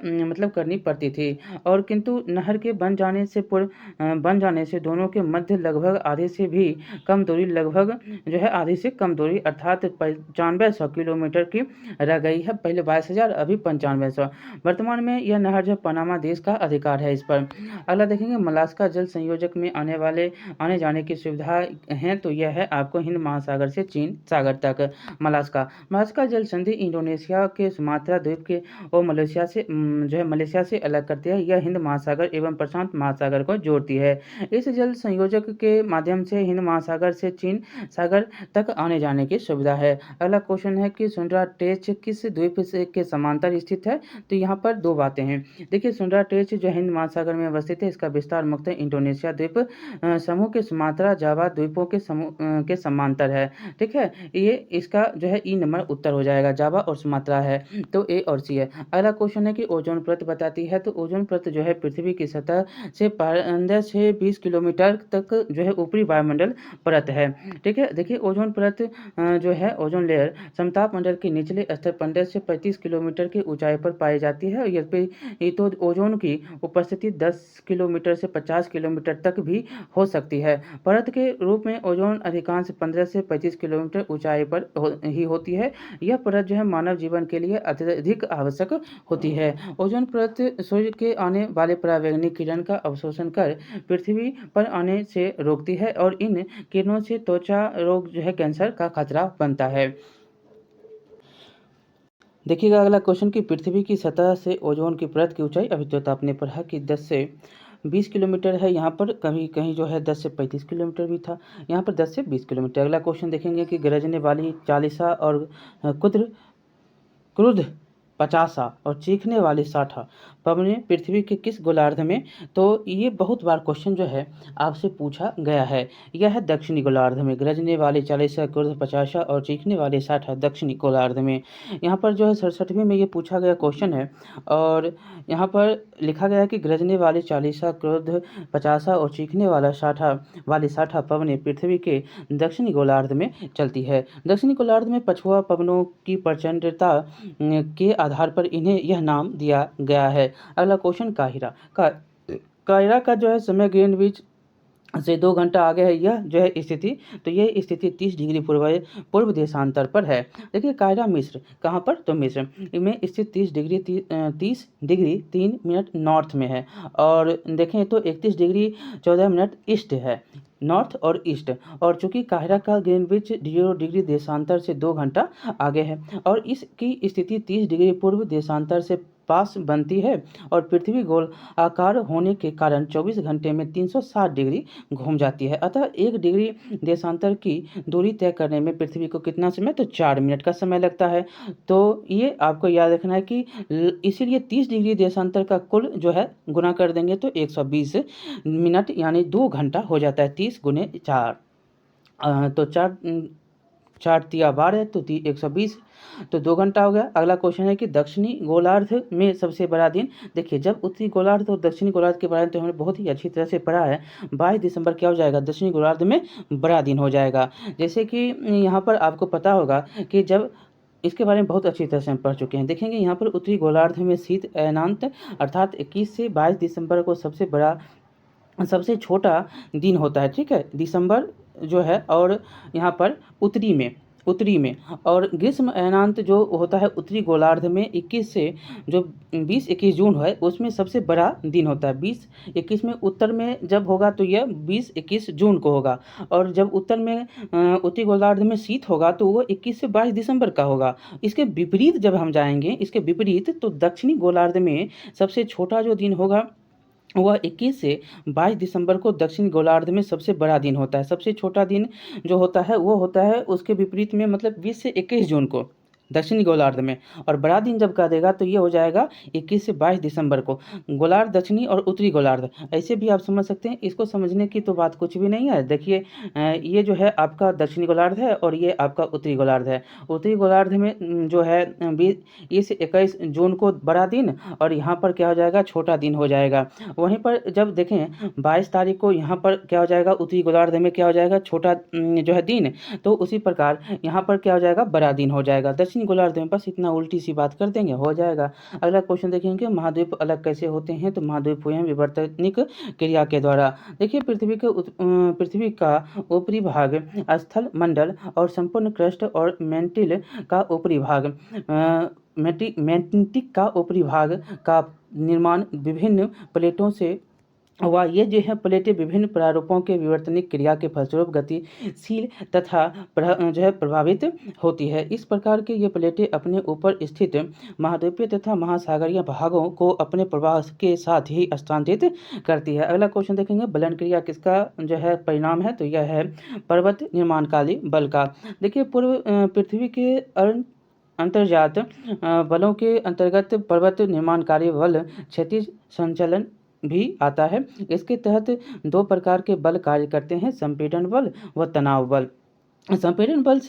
करनी पड़ती थी और किंतु नहर के बन जाने से दोनों के मध्य लगभग आधे से भी कम दूरी, लगभग जो है आधे से कम दूरी अर्थात 9500 किलोमीटर की रह गई है। पहले 22,000, अभी 9500। वर्तमान में यह नहर जो पनामा देश का अधिकार है इस पर। अगला देखेंगे मलास्का जल संयोजक में आने जाने की सुविधा है, तो यह है आपको हिंद महासागर से चीन सागर तक। मलास्का जल संधि इंडोनेशिया के सुमात्रा द्वीप के और मलेशिया से अलग करती है। यह हिंद महासागर एवं प्रशांत महासागर को जोड़ती है। इस जल संयोजक के माध्यम से हिंद महासागर से चीन सागर तक आने जाने की सुविधा है। अगला क्वेश्चन है कि सुंड्रा टेच किस द्वीप के समांतर स्थित है, तो यहाँ पर दो बातें हैं। देखिए सुंड्रा टेच जो हिंद महासागर में अवस्थित है, इसका विस्तार मुख्यतः इंडोनेशिया द्वीप समूह के सुमात्रा जावा द्वीपों के समूह के समांतर है, ठीक है। ये इसका जो है ई नंबर उत्तर हो जाएगा, जावा और सुमात्रा है, तो ए और सी है। अगला क्वेश्चन है कि ओजोन परत बताती है, तो ओजोन परत जो है पृथ्वी की सतह से 15 से 20 किलोमीटर तक जो है ऊपरी वायुमंडल परत है, ठीक है। देखिए ओजोन परत जो है, ओजोन लेयर समताप मंडल के निचले स्तर 15 से 35 किलोमीटर की ऊंचाई पर पाई जाती है। यद्यपि तो ओजोन की उपस्थिति 10 किलोमीटर से 50 किलोमीटर तक भी हो सकती है। परत के रूप में ओजोन अधिकांश 15 से 35 किलोमीटर ऊंचाई पर ही होती है। यह परत जो है मानव जीवन के लिए अत्यधिक आवश्यक होती है। ओजोन परत सूर्य के आने वाले परावैंगनिक किरण का अवशोषण कर पृथ्वी पर आने से रोकती है और इन किरणों से त्वचा रोग जो है कैंसर का खतरा बनता है। देखिएगा अगला क्वेश्चन कि पृथ्वी की सतह से ओजोन की परत की ऊंचाई, अभी तो आपने पढ़ा कि 10 से 20 किलोमीटर है, यहाँ पर कहीं कहीं जो है 10 से 35 किलोमीटर भी था, यहाँ पर 10 से 20 किलोमीटर। अगला क्वेश्चन देखेंगे कि गरजने वाली चालीसा और क्रुद्ध पचासा और चीखने वाली साठा पवनें पृथ्वी के किस गोलार्ध में? तो ये बहुत बार क्वेश्चन जो है आपसे पूछा गया है। यह है दक्षिणी गोलार्ध में। गरजने वाली चालीसा, क्रुद्ध पचासा और चीखने वाली साठा दक्षिणी गोलार्ध में। यहाँ पर जो है 67वें में ये पूछा गया क्वेश्चन है और यहाँ पर लिखा गया है कि गरजने वाली चालीसा, क्रुद्ध पचासा और चीखने वाली साठा पवनें पृथ्वी के दक्षिणी गोलार्ध में चलती है। दक्षिणी गोलार्ध में पछुआ पवनों की प्रचंडता के आधार पर इन्हें यह नाम दिया गया है। अगला क्वेश्चन कायरा का जो है समय ग्रीनविच से 2 घंटा आगे है यह जो है स्थिति, तो यह स्थिति 30 डिग्री पूर्व देशांतर पर है। देखिए कायरा मिस्र, कहाँ पर? तो मिस्र में स्थित 30 डिग्री 3 मिनट नॉर्थ में है और देखें तो 31 डिग्री 14 मिनट ईस्ट है, नॉर्थ और ईस्ट। और चूंकि काहिरा का ग्रीनविच 0 डिग्री देशांतर से 2 घंटा आगे है और इसकी स्थिति 30 डिग्री पूर्व देशांतर से पास बनती है और पृथ्वी गोल आकार होने के कारण 24 घंटे में 360 डिग्री घूम जाती है। अतः 1 डिग्री देशांतर की दूरी तय करने में पृथ्वी को कितना समय? तो 4 मिनट का समय लगता है। तो ये आपको याद रखना है कि इसीलिए 30 डिग्री देशांतर का कुल जो है गुना कर देंगे तो 120 मिनट यानी 2 घंटा हो जाता है। 30 गुने 4 तो 4 तिया 12 तो 120 तो 2 घंटा हो गया। अगला क्वेश्चन है कि दक्षिणी गोलार्ध में सबसे बड़ा दिन। देखिए जब उत्तरी गोलार्ध और दक्षिणी गोलार्ध के बारे में तो हमने बहुत ही अच्छी तरह से पढ़ा है। 22 दिसंबर क्या हो जाएगा? दक्षिणी गोलार्ध में बड़ा दिन हो जाएगा। जैसे कि यहाँ पर आपको पता होगा कि जब इसके बारे में बहुत अच्छी तरह से हम पढ़ चुके हैं। देखेंगे यहाँ पर उत्तरी गोलार्ध में शीत अयनांत अर्थात 21 से 22 दिसंबर को सबसे छोटा दिन होता है, ठीक है, दिसंबर जो है। और यहाँ पर उत्तरी में और ग्रीष्म अयनांत जो होता है उत्तरी गोलार्ध में 21 से जो 20-21 जून है उसमें सबसे बड़ा दिन होता है। 20-21 में उत्तर में जब होगा तो यह 20-21 जून को होगा और जब उत्तर में उत्तरी गोलार्ध में शीत होगा तो वो 21 से 22 दिसंबर का होगा। इसके विपरीत जब हम जाएंगे तो दक्षिणी गोलार्ध में सबसे छोटा जो दिन होगा वह 21 से 22 दिसंबर को दक्षिण गोलार्ध में सबसे बड़ा दिन होता है। सबसे छोटा दिन जो होता है वो होता है उसके विपरीत में, मतलब 20 से 21 जून को दक्षिणी गोलार्ध में। और बड़ा दिन जब कह देगा तो ये हो जाएगा 21 से 22 दिसंबर को। गोलार्ध दक्षिणी और उत्तरी गोलार्ध ऐसे भी आप समझ सकते हैं। इसको समझने की तो बात कुछ भी नहीं है। देखिए ये जो है आपका दक्षिणी गोलार्ध है और ये आपका उत्तरी गोलार्ध है। उत्तरी गोलार्ध में जो है 20 से 21 जून को बड़ा दिन और यहाँ पर क्या हो जाएगा? छोटा दिन हो जाएगा। वहीं पर जब देखें 22 तारीख को यहाँ पर क्या हो जाएगा? उत्तरी गोलार्ध में क्या हो जाएगा? छोटा जो है दिन। तो उसी प्रकार यहाँ पर क्या हो जाएगा? बड़ा दिन हो जाएगा। दक्षिणी गोलार्ध में बस इतना उल्टी सी बात कर देंगे हो जाएगा। अगला क्वेश्चन देखेंगे महाद्वीप अलग कैसे होते हैं? तो महाद्वीप हुए हैं विवर्तनिक क्रिया के द्वारा। देखिए पृथ्वी का ऊपरी भाग स्थल मंडल और संपूर्ण क्रस्ट और मेंटिल का ऊपरी भाग मैग्नेटिक का ऊपरी भाग का निर्माण विभिन्न प्लेटों से हुआ। ये जो है प्लेटें विभिन्न प्रारूपों के विवर्तनिक क्रिया के फलस्वरूप गतिशील तथा जो है प्रभावित होती है। इस प्रकार के ये प्लेटें अपने ऊपर स्थित महाद्वीपीय तथा महासागरीय भागों को अपने प्रवाह के साथ ही स्थानांतरित करती है। अगला क्वेश्चन देखेंगे बलन क्रिया किसका जो है परिणाम है? तो यह है पर्वत निर्माणकाली बल का। देखिए पूर्व पृथ्वी के अंतर्जात बलों के अंतर्गत पर्वत निर्माणकारी बल क्षैतिज संचलन भी आता है। इसके तहत 2 प्रकार के बल कार्य करते हैं, संपीड़न बल व तनाव बल। संपीड़न बल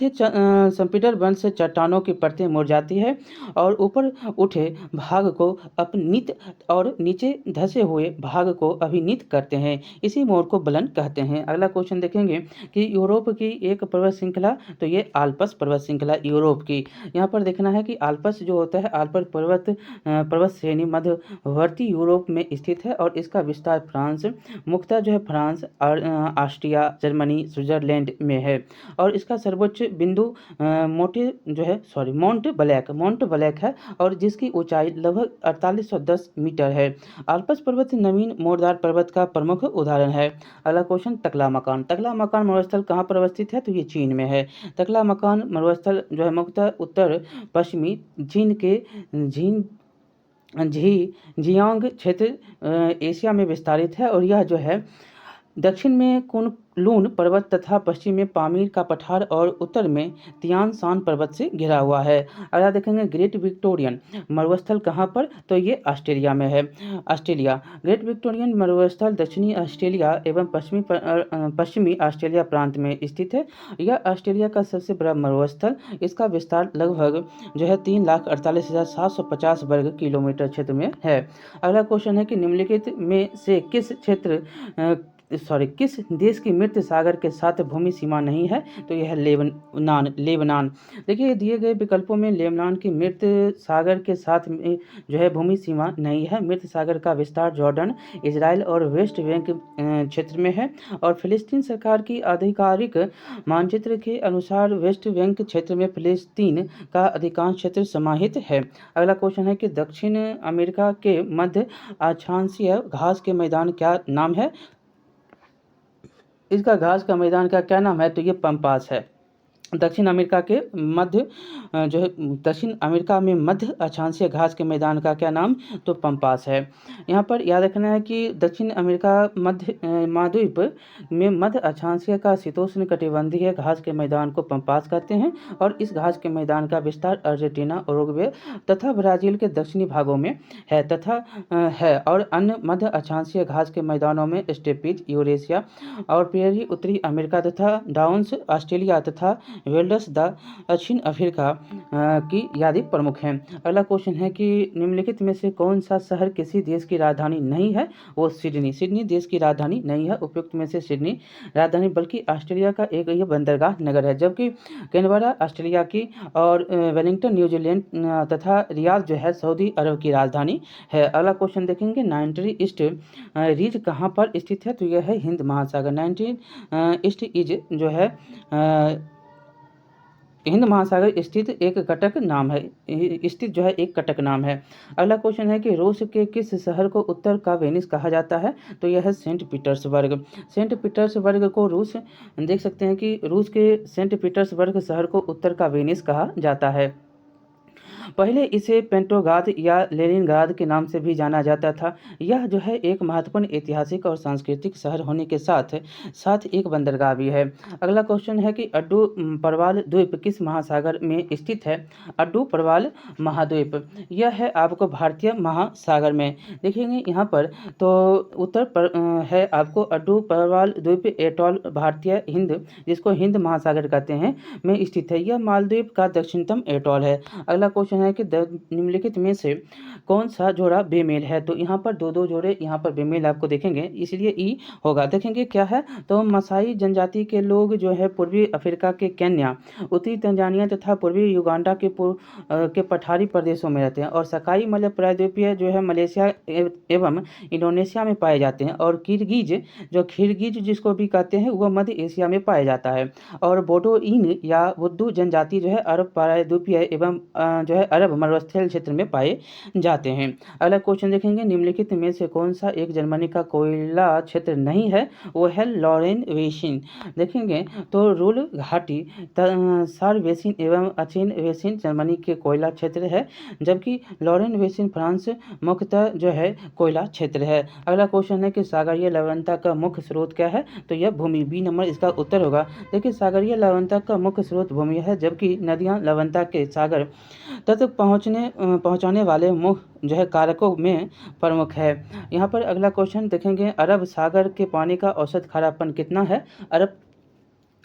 से चट्टानों की परतें मुड़ जाती है और ऊपर उठे भाग को अपनीत और नीचे धंसे हुए भाग को अभिनीत करते हैं। इसी मोड़ को बलन कहते हैं। अगला क्वेश्चन देखेंगे कि यूरोप की एक पर्वत श्रृंखला, तो ये आल्प्स पर्वत श्रृंखला यूरोप की। यहाँ पर देखना है कि आल्प्स जो होता है आल्प्स पर्वत श्रेणी मध्यवर्ती यूरोप में स्थित है और इसका विस्तार फ्रांस, मुख्यतः जो है फ्रांस, ऑस्ट्रिया, जर्मनी, स्विट्जरलैंड में है और इसका सर्वोच्च बिंदु माउंट ब्लैक है और जिसकी ऊंचाई लगभग 4810 मीटर है। आल्प्स पर्वत नवीन मोरदार पर्वत का प्रमुख उदाहरण है। अगला क्वेश्चन तकला मकान मरुस्थल कहाँ पर अवस्थित है? तो ये चीन में है। तकला मकान मरुस्थल जो है मुख्यतः उत्तर पश्चिमी चीन के जियांग क्षेत्र एशिया में विस्तारित है और यह जो है दक्षिण में लून पर्वत तथा पश्चिम में पामीर का पठार और उत्तर में तियान शान पर्वत से घिरा हुआ है। अगला देखेंगे ग्रेट विक्टोरियन मरुस्थल कहाँ पर, तो ये ऑस्ट्रेलिया में है। ऑस्ट्रेलिया ग्रेट विक्टोरियन मरुस्थल दक्षिणी ऑस्ट्रेलिया एवं पश्चिमी ऑस्ट्रेलिया प्रांत में स्थित है। यह ऑस्ट्रेलिया का सबसे बड़ा मरुस्थल, इसका विस्तार लगभग जो है 3,48,750 वर्ग किलोमीटर क्षेत्र में है। अगला क्वेश्चन है कि निम्नलिखित में से किस देश की मृत सागर के साथ भूमि सीमा नहीं है, तो यह है लेबनान। देखिए दिए गए विकल्पों में लेबनान की मृत सागर के साथ में जो है भूमि सीमा नहीं है। मृत सागर का विस्तार जॉर्डन, इजराइल और वेस्ट बैंक क्षेत्र में है और फिलिस्तीन सरकार की आधिकारिक मानचित्र के अनुसार वेस्ट बैंक क्षेत्र में फिलिस्तीन का अधिकांश क्षेत्र समाहित है। अगला क्वेश्चन है कि दक्षिण अमेरिका के मध्य अक्षांशीय घास के मैदान क्या नाम है, इसका घास का मैदान का क्या नाम है, तो ये पम्पास है। दक्षिण अमेरिका में मध्य अक्षांशीय घास के मैदान का क्या नाम, तो पम्पास है। यहाँ पर याद रखना है कि दक्षिण अमेरिका महाद्वीप में मध्य अक्षांशीय का शीतोष्ण कटिबंधीय घास के मैदान को पम्पास कहते हैं और इस घास के मैदान का विस्तार अर्जेंटीना, उरुग्वे तथा ब्राजील के दक्षिणी भागों में है और अन्य मध्य अक्षांशीय घास के मैदानों में स्टेपीज, यूरेशिया और प्रेरी उत्तरी अमेरिका तथा डाउन्स ऑस्ट्रेलिया तथा वेल्डस दक्षिण अफ्रीका की यादी प्रमुख हैं। अगला क्वेश्चन है कि निम्नलिखित में से कौन सा शहर किसी देश की राजधानी नहीं है, वो सिडनी देश की राजधानी नहीं है। उपयुक्त में से सिडनी राजधानी बल्कि ऑस्ट्रेलिया का एक ये बंदरगाह नगर है, जबकि कैनबरा ऑस्ट्रेलिया की और वेलिंगटन न्यूजीलैंड तथा रियाद जो है सऊदी अरब की राजधानी है। अगला क्वेश्चन देखेंगे 90 ईस्ट रीज कहाँ पर स्थित है, तो यह है हिंद महासागर। 90 ईस्ट ईज जो है हिंद महासागर स्थित एक कटक नाम है, एक कटक नाम है। अगला क्वेश्चन है कि रूस के किस शहर को उत्तर का वेनिस कहा जाता है, तो यह है सेंट पीटर्सबर्ग। सेंट पीटर्सबर्ग को देख सकते हैं कि रूस के सेंट पीटर्सबर्ग शहर को उत्तर का वेनिस कहा जाता है। पहले इसे पेट्रोग्राद या लेनिनग्राद के नाम से भी जाना जाता था। यह जो है एक महत्वपूर्ण ऐतिहासिक और सांस्कृतिक शहर होने के साथ साथ एक बंदरगाह भी है। अगला क्वेश्चन है कि अड्डू परवाल द्वीप किस महासागर में स्थित है, अड्डू परवाल महाद्वीप यह है आपको भारतीय महासागर में। देखेंगे यहाँ पर तो उत्तर पर है आपको अड्डू परवाल द्वीप एटॉल भारतीय हिंद, जिसको हिंद महासागर कहते हैं, में स्थित है। यह मालदीव का दक्षिणतम एटॉल है। अगला क्वेश्चन है कि निम्नलिखित में से कौन सा जोड़ा बेमेल है, तो यहाँ पर दो जोड़े यहाँ पर बेमेल आपको देखेंगे, इसलिए ई होगा। देखेंगे क्या है, तो मसाई जनजाति के लोग जो है पूर्वी अफ्रीका के केन्या, उत्तरी तंजानिया तथा पूर्वी युगांडा के पठारी प्रदेशों में रहते हैं और सकाई मलय प्रायद्वीपीय जो है मलेशिया एवं इंडोनेशिया में पाए जाते हैं और खिरगिज जिसको भी कहते हैं वह मध्य एशिया में पाया जाता है और बोडोइन या बुद्दू जनजाति जो है अरब प्रायद्वीपीय एवं जो है अरब मरुस्थल क्षेत्र में पाए जाते हैं। अगला क्वेश्चन देखेंगे निम्नलिखित में से कौन सा एक जर्मनी का कोयला क्षेत्र नहीं है, वो है लॉरेन वेसिन। देखेंगे तो रूल घाटी, सार वेसिन एवं अचेन वेसिन जर्मनी के कोयला क्षेत्र है, जबकि लॉरेन वेसिन फ्रांस मुख्यतः जो है कोयला क्षेत्र है। अगला क्वेश्चन है कि सागरीय लवणता का मुख्य स्रोत क्या है, तो यह भूमि, बी नंबर इसका उत्तर होगा। देखिए सागरीय लवणता का मुख्य स्रोत भूमि है, जबकि नदियां लवणता के सागर तक पहुंचाने वाले मुख्य जो है कारकों में प्रमुख है। यहाँ पर अगला क्वेश्चन देखेंगे अरब सागर के पानी का औसत खारापन कितना है, अरब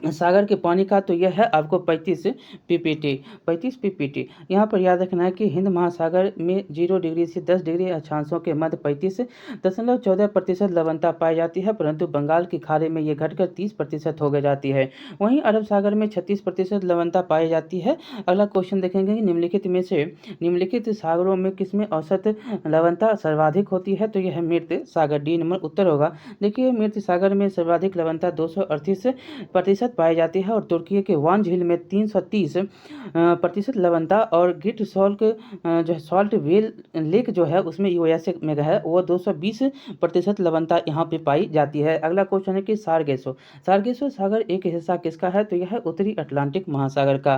सागर के पानी का, तो यह है आपको 35 पीपीटी। यहाँ पर याद रखना है कि हिंद महासागर में 0 डिग्री से 10 डिग्री अक्षांशों के मध्य 35.14% लवणता पाई जाती है, परंतु बंगाल की खाड़ी में ये घटकर 30% हो गई जाती है। वहीं अरब सागर में 36% लवणता पाई जाती है। अगला क्वेश्चन देखेंगे निम्नलिखित में से निम्नलिखित सागरों में किसमें औसत लवणता सर्वाधिक होती है, तो यह है मृत सागर, डी नंबर उत्तर होगा। देखिए मृत सागर में सर्वाधिक लवणता 238% प्रतिशत पाई जाती है और तुर्की के वान झील में 330% लवणता और ग्रेट सॉल्ट जो है सॉल्ट वेल लेक जो है उसमें यूएसए में है वो 220% लवणता यहाँ पे पाई जाती है। अगला क्वेश्चन है कि सारगेसो सारगेसो सागर एक हिस्सा किसका है? तो यह है उत्तरी अटलांटिक महासागर का।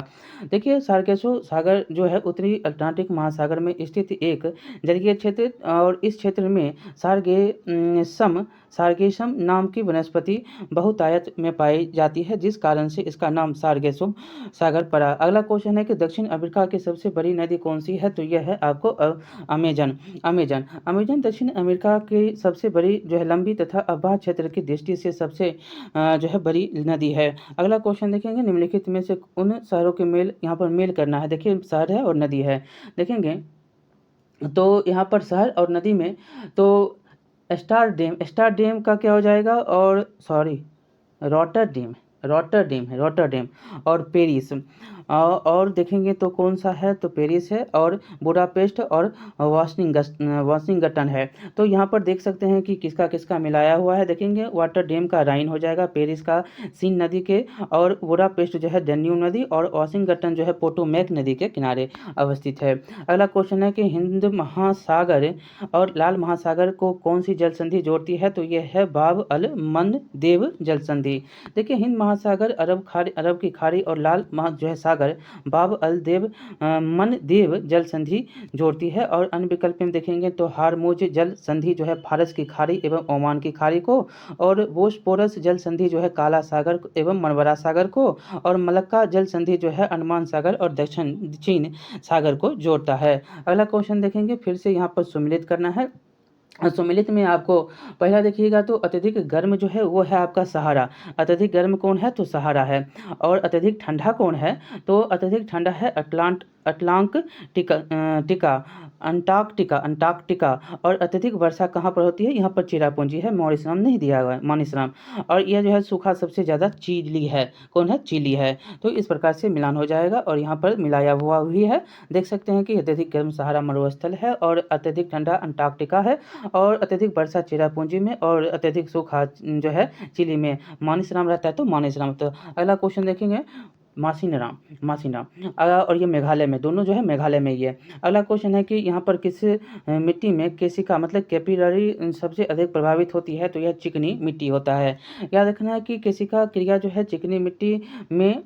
देखिए सारगेसो सागर जो है उत्तरी अटलांटिक महासागर में स्थित एक जलीय क्षेत्र और इस क्षेत्र में सारगेसम नाम की वनस्पति बहुतायत में पाई जाती है, जिस कारण से इसका नाम सारगेसो सागर पड़ा। अगला क्वेश्चन है कि दक्षिण अमेरिका की सबसे बड़ी नदी कौन सी है? तो यह है आपको अमेजन अमेजन अमेजन दक्षिण अमेरिका की सबसे बड़ी जो है लंबी तथा अवबाह क्षेत्र की दृष्टि से सबसे जो है बड़ी नदी है। अगला क्वेश्चन देखेंगे निम्नलिखित में से उन शहरों के मेल यहाँ पर मेल करना है। देखिए शहर है और नदी है, देखेंगे तो यहाँ पर शहर और नदी में तो स्टार डैम का क्या हो जाएगा? और सॉरी रॉटरडेम और पेरिस और देखेंगे तो कौन सा है? तो पेरिस है और बुडापेस्ट और वाशिंगटन है। तो यहाँ पर देख सकते हैं कि किसका किसका मिलाया हुआ है। देखेंगे रॉटरडेम का राइन हो जाएगा, पेरिस का सीन नदी के और बुडापेस्ट जो है डैन्यूब नदी और वाशिंगटन जो है पोटोमैक नदी के किनारे अवस्थित है। अगला क्वेश्चन है कि हिंद महासागर और लाल महासागर को कौन सी जल संधि जोड़ती है? तो यह है बाब अल मंदब जल संधि। देखिए हिंद महासागर अरब की खाड़ी और लाल जो है सागर बाब अल मंदब जल संधि जोड़ती है। और अन्य विकल्प में देखेंगे तो हारमुज जल संधि जो है फारस की खाड़ी एवं ओमान की खाड़ी को और बोस्पोरस जल संधि जो है काला सागर एवं मनवरा सागर को और मलक्का जल संधि जो है अंडमान सागर और दक्षिण चीन सागर को जोड़ता है। अगला क्वेश्चन देखेंगे, फिर से यहाँ पर सम्मिलित करना है। सम्मिलित में आपको पहला देखिएगा तो अत्यधिक गर्म जो है वो है आपका सहारा। अत्यधिक गर्म कौन है? तो सहारा है। और अत्यधिक ठंडा कौन है? तो अत्यधिक ठंडा है अंटार्कटिका। और अत्यधिक वर्षा कहाँ पर होती है? यहाँ पर चिरापुंजी है, मॉरिशस नहीं दिया हुआ है, मॉरिशस। और यह जो है सूखा सबसे ज़्यादा चिली है। कौन है? चिली है। तो इस प्रकार से मिलान हो जाएगा और यहाँ पर मिलाया हुआ भी है। देख सकते हैं कि अत्यधिक गर्म सहारा मरुस्थल है और अत्यधिक ठंडा अंटार्कटिका है और अत्यधिक वर्षा चिरापुंजी में और अत्यधिक सूखा जो है चिली में। मानिसराम रहता है तो मानिसराम। तो अगला क्वेश्चन देखेंगे मासीनाम और ये मेघालय में, दोनों जो है मेघालय में ही है। अगला क्वेश्चन है कि यहाँ पर किस मिट्टी में केशिका मतलब कैपिलरी सबसे अधिक प्रभावित होती है? तो यह चिकनी मिट्टी होता है। याद रखना है कि केशिका क्रिया जो है चिकनी मिट्टी में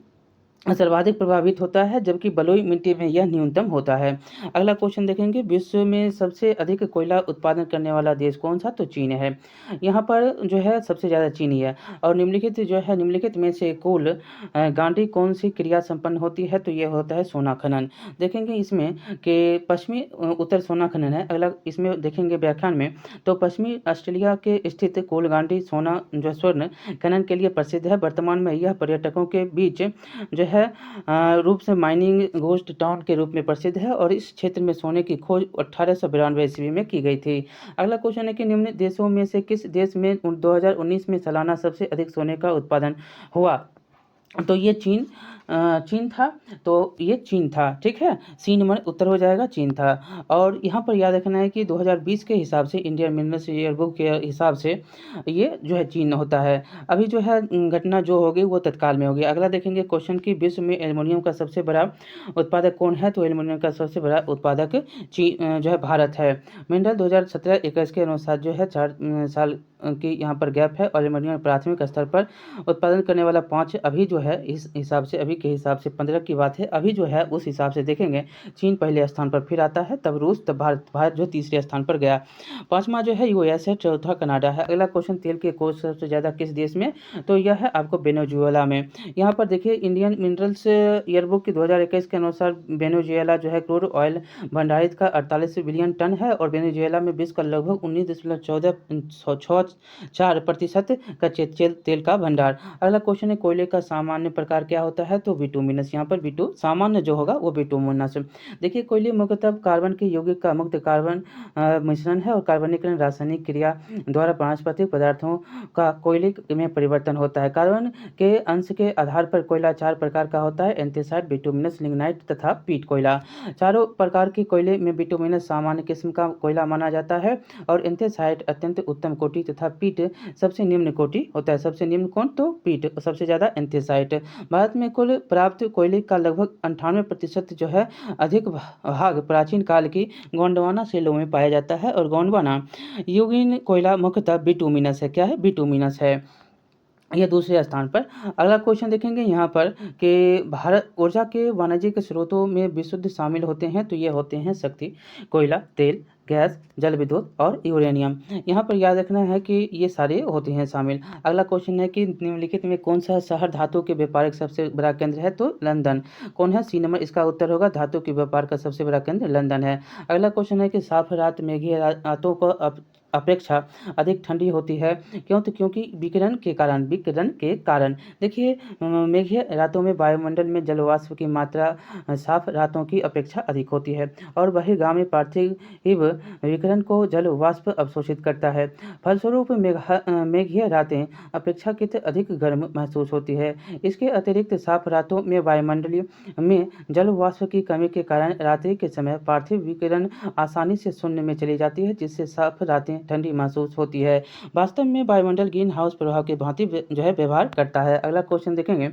सर्वाधिक प्रभावित होता है, जबकि बलुई मिट्टी में यह न्यूनतम होता है। अगला क्वेश्चन देखेंगे, विश्व में सबसे अधिक कोयला उत्पादन करने वाला देश कौन सा? तो चीन है। यहाँ पर जो है सबसे ज़्यादा चीन ही है। और निम्नलिखित में से कुल गांधी कौन सी क्रिया संपन्न होती है? तो यह होता है सोना खनन। देखेंगे इसमें कि पश्चिमी उत्तर सोना खनन है। अगला इसमें देखेंगे व्याख्यान में तो पश्चिमी ऑस्ट्रेलिया के स्थित कोल गांधी सोना जो स्वर्ण खनन के लिए प्रसिद्ध है। वर्तमान में यह पर्यटकों के बीच जो है रूप से माइनिंग घोस्ट टाउन के रूप में प्रसिद्ध है और इस क्षेत्र में सोने की खोज 1892 ईस्वी में की गई थी। अगला क्वेश्चन है कि निम्न देशों में से किस देश में 2019 में सालाना सबसे अधिक सोने का उत्पादन हुआ? तो ये चीन था। तो ये चीन था, ठीक है। सी नंबर उत्तर हो जाएगा, चीन था। और यहाँ पर याद रखना है कि 2020 के हिसाब से इंडियन मिनरल्स ईयरबुक के हिसाब से ये जो है चीन होता है। अभी जो है घटना जो होगी वो तत्काल में होगी। अगला देखेंगे क्वेश्चन की विश्व में एल्युमिनियम का सबसे बड़ा उत्पादक कौन है? तो एल्युमिनियम का सबसे बड़ा उत्पादक जो है भारत है। मिनरल 2017-21 के अनुसार जो है 4 साल की यहाँ पर गैप है। एल्युमिनियम प्राथमिक स्तर पर उत्पादन करने वाला 5 अभी जो है इस हिसाब से अभी के हिसाब से 15 की बात है। अभी जो है उस हिसाब से देखेंगे चीन पहले स्थान पर, फिर आता है तब रूस, तब भारत जो तीसरे स्थान पर गया। 5वां जो है यूएस है, चौथा कनाडा है। अगला क्वेश्चन तेल के खोज सबसे ज़्यादा किस देश में? तो यह है आपको वेनेजुएला में। यहाँ पर देखिए इंडियन मिनरल्स ईयरबुक की 2021 के अनुसार वेनेजुएला जो है क्रूड ऑयल भंडारित का 48 बिलियन टन है और वेनेजुएला में विश्व का लगभग 19.14% का तेल का भंडार। अगला क्वेश्चन है कोयले का सामान्य प्रकार क्या होता है? तो बिटुमिनस। यहाँ पर सामान्य जो होगा वो बिटुमिनस। देखिए कोयले मुख्यतः कार्बन के यौगिक का मुक्त कार्बन मिश्रण है और कार्बनीकरण रासायनिक क्रिया द्वारा वानस्पतिक पदार्थों का कोयले में परिवर्तन होता है। कार्बन के अंश के आधार पर कोयला 4 प्रकार का होता है, एंथ्रासाइट, बिटुमिनस, लिग्नाइट तथा पीट कोयला। चारों प्रकार के कोयले में बिटुमिनस सामान्य किस्म का कोयला माना जाता है और एंथ्रासाइट अत्यंत उत्तम कोटि तथा पीट सबसे निम्न कोटि होता है। सबसे निम्न कौन? तो पीट, सबसे ज़्यादा एंथ्रासाइट। बॉक्साइट। भारत में कुल प्राप्त कोयले का लगभग 98% जो है अधिक भाग प्राचीन काल की गोंडवाना शिलाओं में पाया जाता है और गोंडवाना युगीन कोयला मुख्यतः बिटुमिनस है। क्या है? बिटुमिनस है। यह दूसरे स्थान पर। अगला क्वेश्चन देखेंगे यहाँ पर कि भारत ऊर्जा के वाणिज्यिक स्रोतों में विशुद्ध शामिल होते हैं, तो ये होते हैं शक्ति, कोयला, तेल, गैस, जल विद्युत और यूरेनियम। यहाँ पर याद रखना है कि ये सारे होते हैं शामिल। अगला क्वेश्चन है कि निम्नलिखित में कौन सा शहर धातु के व्यापारिक सबसे बड़ा केंद्र है? तो लंदन। कौन है? सी नंबर इसका उत्तर होगा। धातु के व्यापार का सबसे बड़ा केंद्र लंदन है। अगला क्वेश्चन है कि साफ रात मेघीय रातों को अपेक्षा अधिक ठंडी होती है, क्यों? तो क्योंकि विकिरण के कारण। देखिए, मेघीय रातों में वायुमंडल में जलवाष्प की मात्रा साफ रातों की अपेक्षा अधिक होती है और बहिर्गामी पार्थिव विकिरण को जल वाष्प अवशोषित करता है। फलस्वरूप मेघीय रातें अपेक्षाकृत अधिक गर्म महसूस होती है। इसके अतिरिक्त साफ रातों में वायुमंडलीय में जल वाष्प की कमी के कारण रात्रि के समय पार्थिव विकिरण आसानी से शून्य में चली जाती है, जिससे साफ रातें ठंडी महसूस होती है। वास्तव में वायुमंडल ग्रीन हाउस प्रभाव के भांति जो है व्यवहार करता है। अगला क्वेश्चन देखेंगे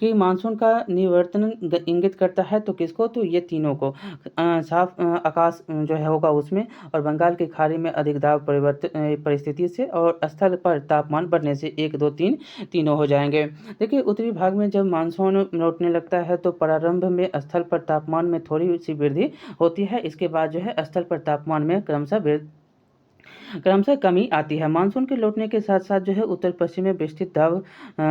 कि मानसून का निवर्तन इंगित करता है तो किसको? तो ये तीनों को। साफ आकाश जो है होगा उसमें, और बंगाल की खाड़ी में अधिक दाब परिस्थिति से, और स्थल पर तापमान बढ़ने से। 1, 2, 3 तीनों हो जाएंगे। देखिए, उत्तरी भाग में जब मानसून लौटने लगता है तो प्रारंभ में स्थल पर तापमान में थोड़ी सी वृद्धि होती है। इसके बाद जो है स्थल पर तापमान में क्रमशः कमी आती है। मानसून के लौटने के साथ साथ जो है उत्तर पश्चिम में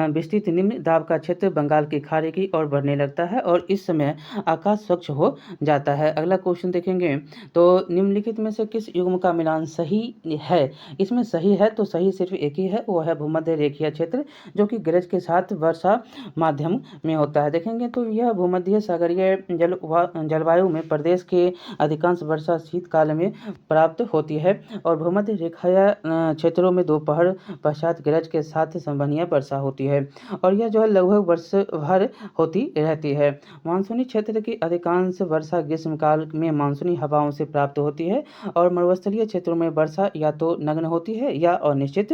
विस्तृत निम्न दाब का क्षेत्र बंगाल की खाड़ी की ओर बढ़ने लगता है और इस समय आकाश स्वच्छ हो जाता है। अगला क्वेश्चन देखेंगे तो निम्नलिखित में से किस युग्म का मिलान सही है? इसमें सही है तो सही सिर्फ एक ही है, वो है भूमध्य रेखीय क्षेत्र, जो कि गरज के साथ वर्षा माध्यम में होता है। देखेंगे तो यह भूमध्य सागरीय जलवायु में प्रदेश के अधिकांश वर्षा शीतकाल में प्राप्त होती है और भूमध्य रेखीय क्षेत्रों में दोपहर पश्चात गरज के साथ संवहनीय वर्षा होती है और यह जो है लगभग वर्ष भर होती रहती है। मानसूनी क्षेत्र की अधिकांश वर्षा ग्रीष्मकाल में मानसूनी हवाओं से प्राप्त होती है और मरुस्थलीय क्षेत्रों में वर्षा या तो नग्न होती है या अनिश्चित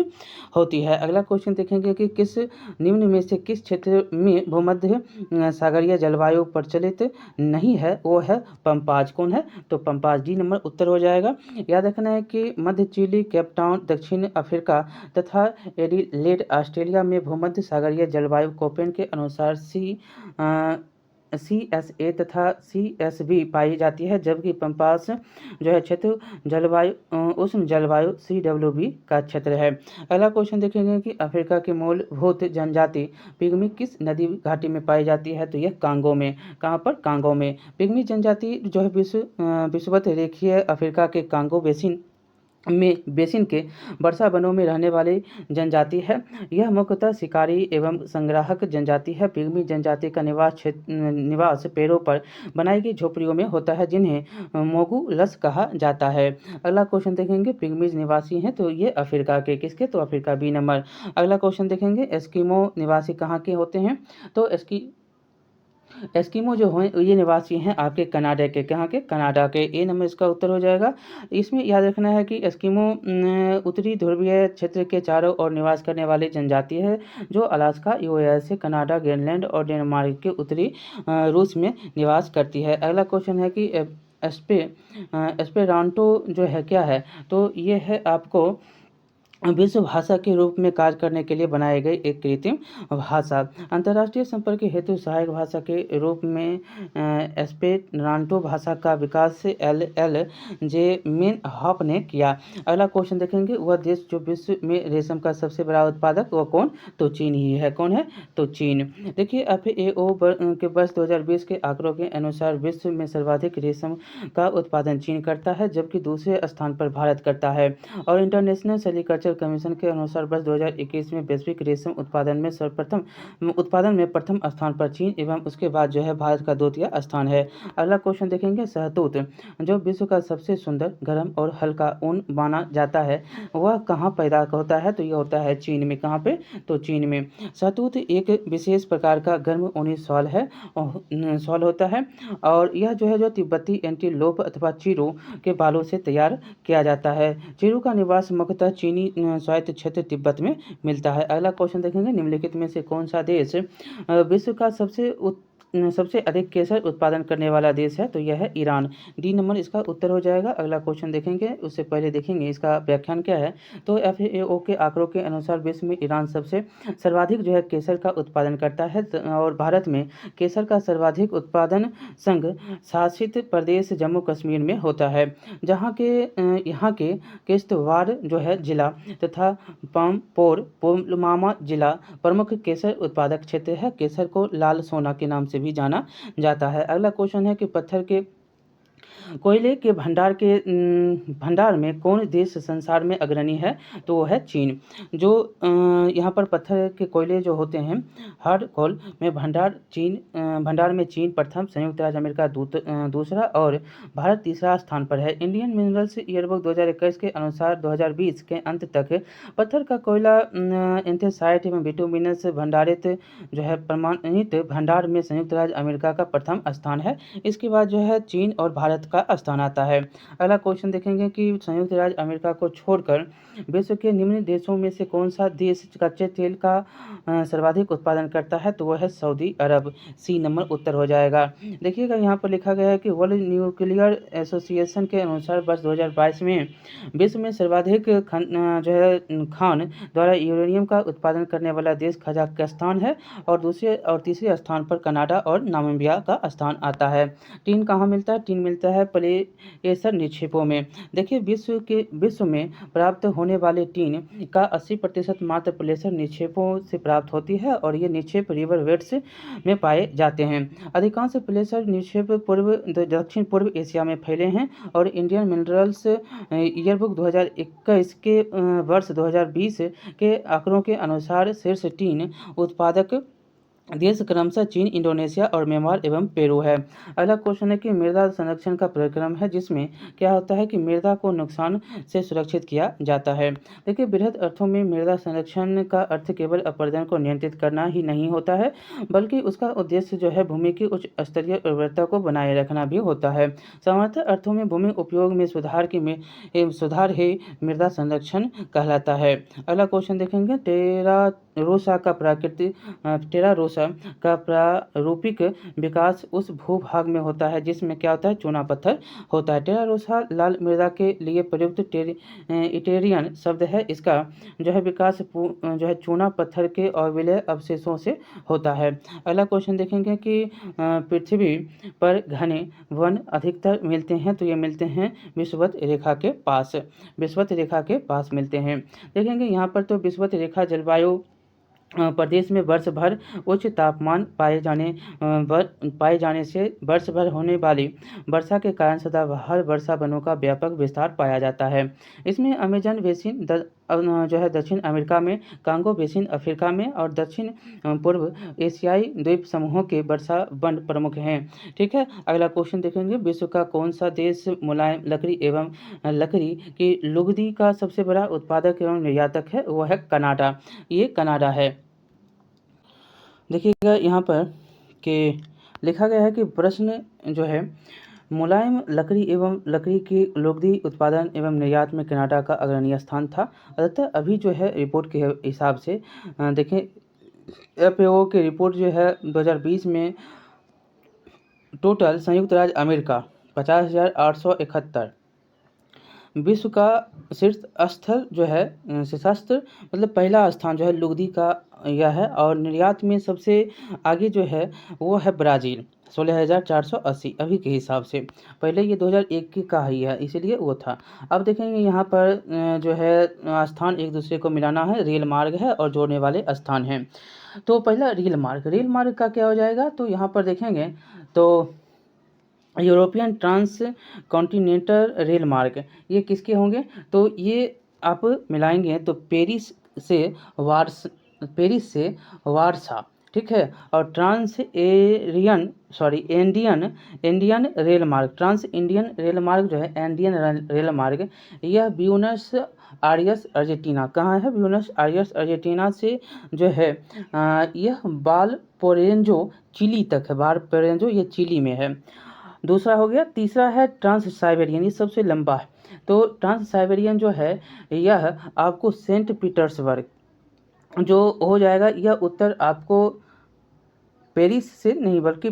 होती है। अगला क्वेश्चन देखेंगे कि किस निम्न में से किस क्षेत्र में भूमध्य सागरीय जलवायु प्रचलित नहीं है? वो है पंपाज। कौन है? तो पंपाज। डी नंबर उत्तर हो जाएगा। याद रखना है कि मध्य चिली, केप टाउन दक्षिण अफ्रीका तथा एडिलेड ऑस्ट्रेलिया में भूमध्य सागरीय जलवायु कोपेन के अनुसार CSA तथा CSB पाई जाती है, जबकि पंपास जो है क्षेत्र उष्ण जलवायु CWB का क्षेत्र है। अगला क्वेश्चन देखेंगे कि अफ्रीका की मूलभूत जनजाति पिग्मी किस नदी घाटी में पाई जाती है? तो यह कांगो में। कहाँ पर? कांगो में। पिग्मी जनजाति जो है विषुवत रेखीय अफ्रीका के कांगो बेसिन के वर्षा वनों में रहने वाली जनजाति है। यह मुख्यतः शिकारी एवं संग्राहक जनजाति है। पिग्मी जनजाति का निवास पेड़ों पर बनाई गई झोपड़ियों में होता है, जिन्हें मोगुलस कहा जाता है। अगला क्वेश्चन देखेंगे पिग्मीज निवासी हैं तो ये अफ्रीका के। किसके? तो अफ्रीका। B number. अगला क्वेश्चन देखेंगे एस्किमो निवासी कहाँ के होते हैं? तो एस्किमो जो हैं ये निवासी हैं आपके कनाडा के। कहाँ के? कनाडा के। ए नंबर इसका उत्तर हो जाएगा। इसमें याद रखना है कि एस्किमो उत्तरी ध्रुवीय क्षेत्र के चारों ओर निवास करने वाली जनजाति है, जो अलास्का, यूएसए, कनाडा, ग्रीनलैंड और डेनमार्क के उत्तरी रूस में निवास करती है। अगला क्वेश्चन है कि एस्पेरांटो जो है क्या है? तो ये है आपको विश्व भाषा के रूप में कार्य करने के लिए बनाई गई एक कृत्रिम भाषा। अंतर्राष्ट्रीय संपर्क हेतु सहायक भाषा के रूप में एस्पेरांटो भाषा का विकास LLJ मेनहॉफ ने किया। अगला क्वेश्चन देखेंगे वह देश जो विश्व में रेशम का सबसे बड़ा उत्पादक वह कौन? तो चीन ही है। कौन है? तो चीन। देखिए FAO के वर्ष 2020 के आंकड़ों के अनुसार विश्व में सर्वाधिक रेशम का उत्पादन चीन करता है, जबकि दूसरे स्थान पर भारत करता है। और इंटरनेशनल सेरीकल्चर कमीशन के अनुसार वर्ष 2021 में वैश्विक रेशम उत्पादन में प्रथम स्थान पर चीन एवं उसके बाद जो है भारत का द्वितीय स्थान है। अगला क्वेश्चन देखेंगे शहतूत जो विश्व का सबसे सुंदर, गर्म और हल्का ऊन माना जाता है वह कहाँ पैदा होता है? तो यह होता है चीन में। कहाँ पे? तो चीन में। शहतूत एक विशेष प्रकार का गर्म ऊनी शॉल होता है और यह जो तिब्बती एंटीलोप अथवा चीरू के बालों से तैयार किया जाता है। चीरू का निवास मुख्यतः चीनी स्वायत्त क्षेत्र तिब्बत में मिलता है। अगला क्वेश्चन देखेंगे, निम्नलिखित में से कौन सा देश विश्व का सबसे अधिक केसर उत्पादन करने वाला देश है? तो यह है ईरान। डी नंबर इसका उत्तर हो जाएगा। अगला क्वेश्चन देखेंगे, उससे पहले देखेंगे इसका व्याख्यान क्या है। तो FAO के आंकड़ों के अनुसार विश्व में ईरान सबसे सर्वाधिक जो है केसर का उत्पादन करता है और भारत में केसर का सर्वाधिक उत्पादन संघ शासित प्रदेश जम्मू कश्मीर में होता है, जहाँ यहाँ के किश्तवाड़ जो है जिला तथा पुलवामा जिला प्रमुख केसर उत्पादक क्षेत्र है। केसर को लाल सोना के नाम से भी जाना जाता है। अगला क्वेश्चन है कि पत्थर के कोयले के भंडार में कौन देश संसार में अग्रणी है? तो वो है चीन। जो यहाँ पर पत्थर के कोयले जो होते हैं हार्ड कोल में भंडार में चीन प्रथम, संयुक्त राज्य अमेरिका दूसरा और भारत तीसरा स्थान पर है। इंडियन मिनरल्स ईयरबुक 2021 के अनुसार 2020 के अंत तक पत्थर का कोयला एंथेसाइट एवं बिटुमिनस भंडारित जो है प्रमाणित भंडार में संयुक्त राज्य अमेरिका का प्रथम स्थान है। इसके बाद जो है चीन और भारत का स्थान आता है। अगला क्वेश्चन देखेंगे कि संयुक्त राज्य अमेरिका को छोड़कर विश्व के निम्न देशों में से कौन सा देश कच्चे तेल का सर्वाधिक उत्पादन करता है? तो वह है सऊदी अरब। सी नंबर उत्तर हो जाएगा। देखिएगा यहाँ पर लिखा गया है कि वर्ल्ड न्यूक्लियर एसोसिएशन के अनुसार वर्ष 2022 में विश्व में सर्वाधिक खान द्वारा यूरेनियम का उत्पादन करने वाला देश कजाकिस्तान है और दूसरे और तीसरे स्थान पर कनाडा और नामीबिया का स्थान आता है। टीन कहाँ मिलता है? टीन मिलता है प्लेसर निक्षेपों में। देखिए विश्व में प्राप्त होने वाले टीन का 80% मात्र प्लेसर निक्षेपों से प्राप्त होती है और ये निक्षेप रिवर वेट्स में पाए जाते हैं। अधिकांश प्लेसर निक्षेप दक्षिण पूर्व एशिया में फैले हैं और इंडियन मिनरल्स ईयरबुक 2021 के वर्ष 2020 के आंकड़ों के अनुसार शीर्ष टीन उत्पादक देश क्रमशः चीन, इंडोनेशिया और म्यांमार एवं पेरू है। अगला क्वेश्चन है कि मृदा संरक्षण का कार्यक्रम है, जिसमें क्या होता है कि मृदा को नुकसान से सुरक्षित किया जाता है। देखिए बृहद अर्थों में मृदा संरक्षण का अर्थ केवल अपरदन को नियंत्रित करना ही नहीं होता है, बल्कि उसका उद्देश्य जो है भूमि की उच्च स्तरीय उर्वरता को बनाए रखना भी होता है। सामान्य अर्थों में भूमि उपयोग में सुधार ही मृदा संरक्षण कहलाता है। अगला क्वेश्चन देखेंगे, टेरारोसा का प्रारूपिक विकास उस भूभाग में होता है जिसमें क्या होता है? चूना पत्थर होता है। टेरारोसा लाल मृदा के लिए प्रयुक्त इटेरियन शब्द है। इसका जो है विकास जो है चूना पत्थर के अविलेय अवशेषों से होता है। अगला क्वेश्चन देखेंगे कि पृथ्वी पर घने वन अधिकतर मिलते हैं, तो ये मिलते हैं विषुवत रेखा के पास मिलते हैं। देखेंगे यहाँ पर तो विषुवत रेखा जलवायु प्रदेश में वर्ष भर उच्च तापमान पाए जाने से वर्ष भर होने वाली वर्षा के कारण सदाबहार वर्षा वनों का व्यापक विस्तार पाया जाता है। इसमें अमेजन बेसिन जो है दक्षिण अमेरिका में, कांगो बेसिन अफ्रीका में और दक्षिण पूर्व एशियाई द्वीप समूहों के वर्षा वन प्रमुख हैं। ठीक है, अगला क्वेश्चन देखेंगे, विश्व का कौन सा देश मुलायम लकड़ी की लुगदी का सबसे बड़ा उत्पादक एवं निर्यातक है? वो है कनाडा। ये कनाडा है। देखिएगा यहाँ पर कि लिखा गया है कि प्रश्न जो है मुलायम लकड़ी की लुगदी उत्पादन एवं निर्यात में कनाडा का अग्रणी स्थान था। अतः अभी जो है रिपोर्ट के हिसाब से देखें FAO की रिपोर्ट जो है 2020 में टोटल संयुक्त राज्य अमेरिका 50,871, विश्व का शीर्ष स्थल जो है शीर्षस्थ मतलब पहला स्थान जो है लुगदी का यह है और निर्यात में सबसे आगे जो है वो है ब्राज़ील 16,480 अभी के हिसाब से। पहले ये 2001 का ही है, इसलिए वो था। अब देखेंगे यहाँ पर जो है स्थान एक दूसरे को मिलाना है, रेल मार्ग है और जोड़ने वाले स्थान हैं। तो पहला रेल मार्ग का क्या हो जाएगा? तो यहाँ पर देखेंगे तो यूरोपियन ट्रांस कॉन्टिनेंटल रेल मार्ग ये किसके होंगे? तो ये आप मिलाएंगे तो पेरिस से वारसा, ठीक है, और इंडियन रेल मार्ग, ट्रांस इंडियन रेल मार्ग जो है एंडियन रेल मार्ग, यह ब्यूनस आयर्स अर्जेंटीना, कहाँ है? ब्यूनस आयर्स अर्जेंटीना से जो है यह वालपरेंजो चिली तक है। वालपरेंजो ये चिली में है। दूसरा हो गया। तीसरा है ट्रांस साइबेरियन, ये सबसे लंबा है। तो ट्रांस साइबेरियन जो है यह आपको सेंट पीटर्सबर्ग जो हो जाएगा, यह उत्तर आपको पेरिस से नहीं बल्कि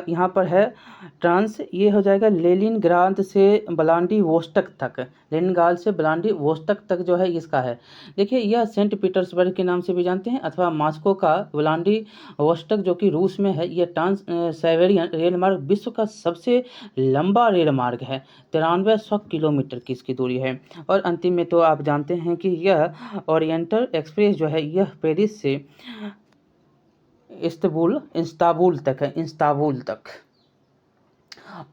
यहाँ पर है ट्रांस, ये हो जाएगा लेनिनग्राद से व्लादिवोस्टोक तक, लेनिनग्राद से व्लादिवोस्टोक तक जो है इसका है। देखिए यह सेंट पीटर्सबर्ग के नाम से भी जानते हैं अथवा मॉस्को का व्लादिवोस्टोक जो कि रूस में है। यह ट्रांस साइबेरियन रेल मार्ग विश्व का सबसे लंबा रेल मार्ग है, 9300 किलोमीटर की इसकी दूरी है। और अंतिम में तो आप जानते हैं कि यह ओरिएंटल एक्सप्रेस जो है यह पेरिस से इस्तांबुल तक है, इस्तांबुल तक।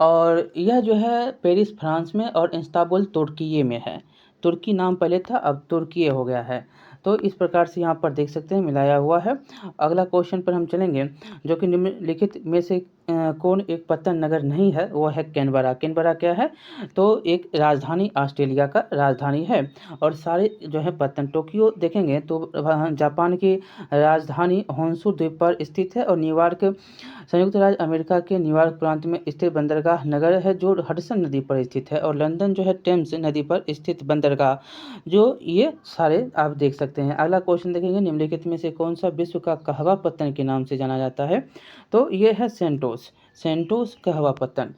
और यह जो है पेरिस फ्रांस में और इस्तांबुल तुर्की में है। तुर्की नाम पहले था, अब तुर्की हो गया है। तो इस प्रकार से यहाँ पर देख सकते हैं मिलाया हुआ है। अगला क्वेश्चन पर हम चलेंगे, जो कि निम्नलिखित में से कौन एक पत्तन नगर नहीं है, वो है कैनबरा। कैनबरा क्या है, तो एक राजधानी, ऑस्ट्रेलिया का राजधानी है। और सारे जो है पत्तन, टोक्यो देखेंगे तो जापान की राजधानी होन्शु द्वीप पर स्थित है। और न्यूयॉर्क संयुक्त राज्य अमेरिका के न्यूयॉर्क प्रांत में स्थित बंदरगाह नगर है जो हडसन नदी पर स्थित है। और लंदन जो है टेम्स नदी पर स्थित बंदरगाह, जो ये सारे आप देख सकते हैं। अगला क्वेश्चन देखेंगे, निम्नलिखित में से कौन सा विश्व का कहवा पत्तन के नाम से जाना जाता है, तो ये है सेंटोस, सेंटोस कहवा पत्तन।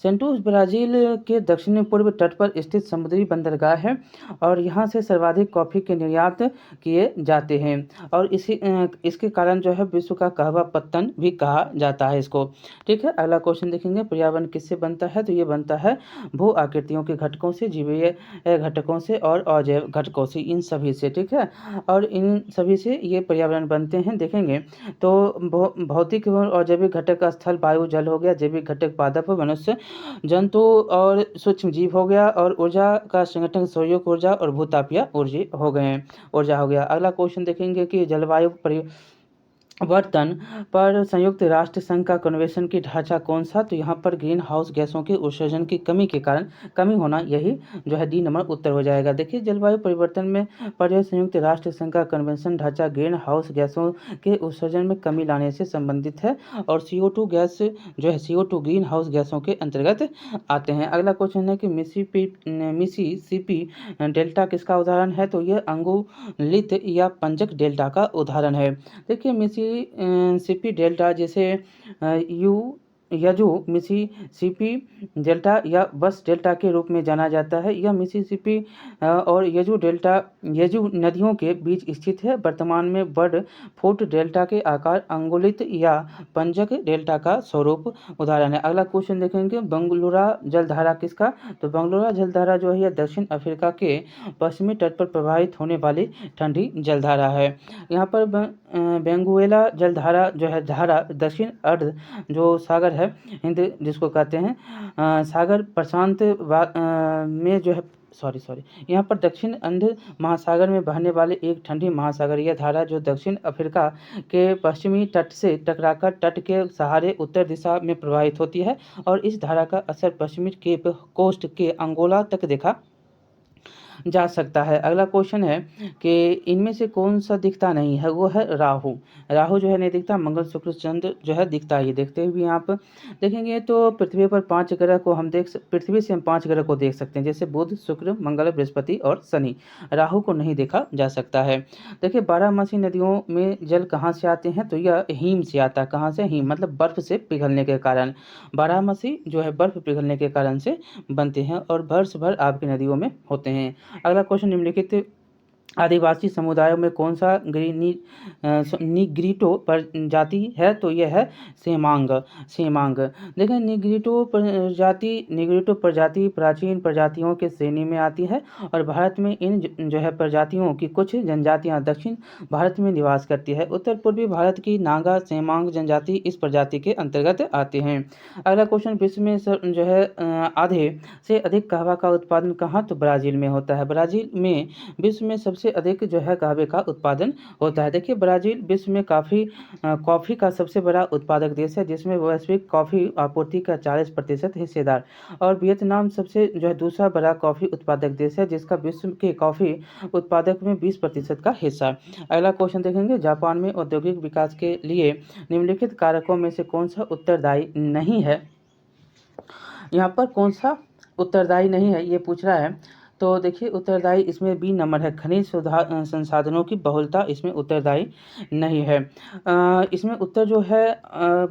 सेंटोस ब्राज़ील के दक्षिण पूर्व तट पर स्थित समुद्री बंदरगाह है और यहाँ से सर्वाधिक कॉफ़ी के निर्यात किए जाते हैं। और इसके कारण जो है विश्व का कहवा पत्तन भी कहा जाता है इसको। ठीक है, अगला क्वेश्चन देखेंगे, पर्यावरण किससे बनता है, तो ये बनता है भू आकृतियों के घटकों से, जीवीय घटकों से और अजैव घटकों से, इन सभी से। ठीक है, और इन सभी से ये पर्यावरण बनते हैं। देखेंगे तो भौतिक और अजैविक घटक का स्थल वायु जल हो गया, जैविक घटक पादप मनुष्य जंतु और सूक्ष्म जीव हो गया, और ऊर्जा का संगठन सहयोग ऊर्जा और भूतापीय ऊर्जा हो गया। अगला क्वेश्चन देखेंगे कि जलवायु परिवर्तन पर संयुक्त राष्ट्र संघ का कन्वेंशन की ढांचा कौन सा, तो यहाँ पर ग्रीन हाउस गैसों के उत्सर्जन की कमी के कारण कमी होना, यही जो है डी नंबर उत्तर हो जाएगा। देखिए जलवायु परिवर्तन में पर संयुक्त राष्ट्र संघ का कन्वेंशन ढांचा ग्रीन हाउस गैसों के उत्सर्जन में कमी लाने से संबंधित है। और CO2 गैस जो है CO2 ग्रीन हाउस गैसों के अंतर्गत आते हैं। अगला क्वेश्चन है कि मिसिसिपी डेल्टा किसका उदाहरण है, तो यह अंगुलित या पंजक डेल्टा का उदाहरण है। देखिए मिसिसिपी डेल्टा जिसे मिसिसिपी डेल्टा या बस डेल्टा के रूप में जाना जाता है, यह मिसिसिपी और यजू नदियों के बीच स्थित है। वर्तमान में बर्ड फुट डेल्टा के आकार अंगुलित या पंजक डेल्टा का स्वरूप उदाहरण है। अगला क्वेश्चन देखेंगे, बंगलोरा जलधारा किसका, तो बंगलोरा जलधारा जो है यह दक्षिण अफ्रीका के पश्चिमी तट पर प्रवाहित होने वाली ठंडी जलधारा है। यहाँ पर बेंगुएला जलधारा जो है धारा दक्षिण अर्ध जो सागर है हिंद जिसको कहते हैं सागर प्रशांत में जो है यहाँ पर दक्षिण अंध महासागर में बहने वाले एक ठंडी महासागरीय धारा जो दक्षिण अफ्रीका के पश्चिमी तट से टकराकर तट के सहारे उत्तर दिशा में प्रवाहित होती है। और इस धारा का असर पश्चिमी केप कोस्ट के अंगोला तक देखा जा सकता है। अगला क्वेश्चन है कि इनमें से कौन सा दिखता नहीं है, वो है राहु। राहु जो है नहीं दिखता, मंगल शुक्र चंद्र जो है दिखता है। ये देखते हुए आप देखेंगे तो पृथ्वी पर 5 ग्रह को हम पृथ्वी से हम 5 ग्रह को देख सकते हैं, जैसे बुध शुक्र मंगल बृहस्पति और शनि। राहु को नहीं देखा जा सकता है। देखिए 12मासी नदियों में जल कहाँ से आते हैं, तो यह हिम से आता है। कहाँ से, हिम मतलब बर्फ से पिघलने के कारण। 12मासी जो है बर्फ पिघलने के कारण से बनते हैं और वर्ष भर आपकी नदियों में होते हैं। अगला क्वेश्चन, निम्नलिखित आदिवासी समुदायों में कौन सा निग्रिटो प्रजाति है, तो यह है सेमांग। देखें निग्रिटो प्रजाति प्राचीन प्रजातियों के श्रेणी में आती है और भारत में इन जो है प्रजातियों की कुछ जनजातियां दक्षिण भारत में निवास करती है। उत्तर पूर्वी भारत की नागा सेमांग जनजाति इस प्रजाति के अंतर्गत आते हैं। अगला क्वेश्चन, विश्व में जो है आधे से अधिक कहवा का उत्पादन कहाँ, तो ब्राज़ील में होता है। ब्राज़ील में विश्व में सबसे अधिक जो है कहवे का उत्पादन होता है। देखिए ब्राज़ील विश्व में कॉफ़ी का सबसे बड़ा उत्पादक देश है, जिसमें वैश्विक कॉफ़ी आपूर्ति का 40% हिस्सेदार। और वियतनाम सबसे जो है दूसरा बड़ा कॉफ़ी उत्पादक देश है, जिसका विश्व के कॉफ़ी उत्पादक में 20% का हिस्सा। अगला क्वेश्चन देखेंगे, जापान में औद्योगिक विकास के लिए निम्नलिखित कारकों में से कौन सा उत्तरदायी नहीं है, यहाँ पर कौन सा उत्तरदायी नहीं है ये पूछ रहा है। तो देखिए उत्तरदायी इसमें बी नंबर है, खनिज संसाधनों की बहुलता इसमें उत्तरदायी नहीं है। इसमें उत्तर जो है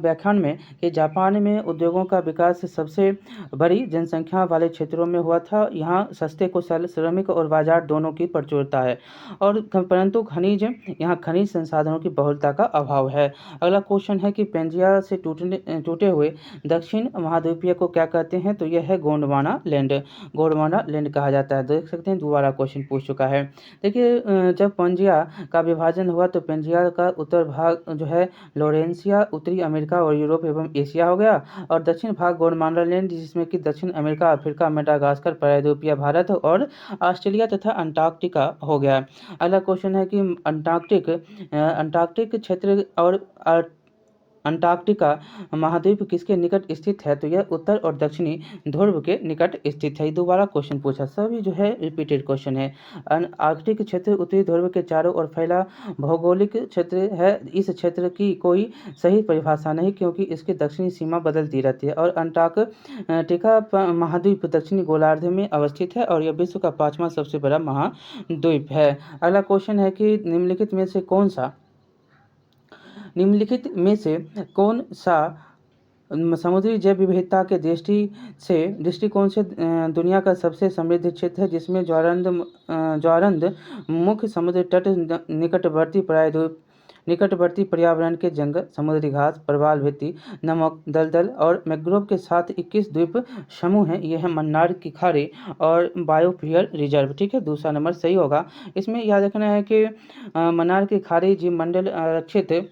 व्याख्यान में कि जापान में उद्योगों का विकास सबसे बड़ी जनसंख्या वाले क्षेत्रों में हुआ था। यहाँ सस्ते कुशल श्रमिक और बाजार दोनों की प्रचुरता है, और परंतु यहाँ खनिज संसाधनों की बहुलता का अभाव है। अगला क्वेश्चन है कि पेंजिया से टूटे हुए दक्षिण महाद्वीपीय को क्या कहते हैं? तो यह है गोंडवाना लैंड। गोंडवाना लैंड कहा जाता है। देख सकते हैं दोबारा क्वेश्चन पूछ चुका है। देखिए जब पेंजिया का विभाजन हुआ तो पेंजिया का उत्तर भाग जो है लोरेंसिया, उत्तरी अमेरिका और यूरोप एवं एशिया हो गया, और दक्षिण भाग गोंडवाना लैंड जिसमें कि दक्षिण अमेरिका, अफ्रीका, मेडागास्कर, प्रायद्वीपीय भारत और ऑस्ट्रेलिया तथा अंटार्कटिका हो गया। अगला क्वेश्चन है कि अंटार्कटिक क्षेत्र और अंटार्कटिका महाद्वीप किसके निकट स्थित है? तो यह उत्तर और दक्षिणी ध्रुव के निकट स्थित है। दोबारा क्वेश्चन पूछा, सभी जो है रिपीटेड क्वेश्चन है। आर्कटिक क्षेत्र उत्तरी ध्रुव के चारों ओर फैला भौगोलिक क्षेत्र है। इस क्षेत्र की कोई सही परिभाषा नहीं क्योंकि इसकी दक्षिणी सीमा बदलती रहती है, और अंटार्कटिका महाद्वीप दक्षिणी गोलार्ध में अवस्थित है और यह विश्व का 5वां सबसे बड़ा महाद्वीप है। अगला क्वेश्चन है कि निम्नलिखित में कौन सा समुद्री जैव विविधता के दृष्टिकोण से दुनिया का सबसे समृद्ध क्षेत्र है, जिसमें ज्वारंद मुख्य समुद्र तट, निकटवर्ती पर्यावरण के जंगल, समुद्री घास, प्रवाल भित्ति, नमक, दलदल और मैंग्रोव के साथ 21 द्वीप समूह हैं। ये है मन्नार की खाड़ी और बायोस्फीयर रिजर्व। ठीक है, दूसरा नंबर सही होगा। इसमें याद रखना है कि मन्नार की खाड़ी जीवमंडल आरक्षित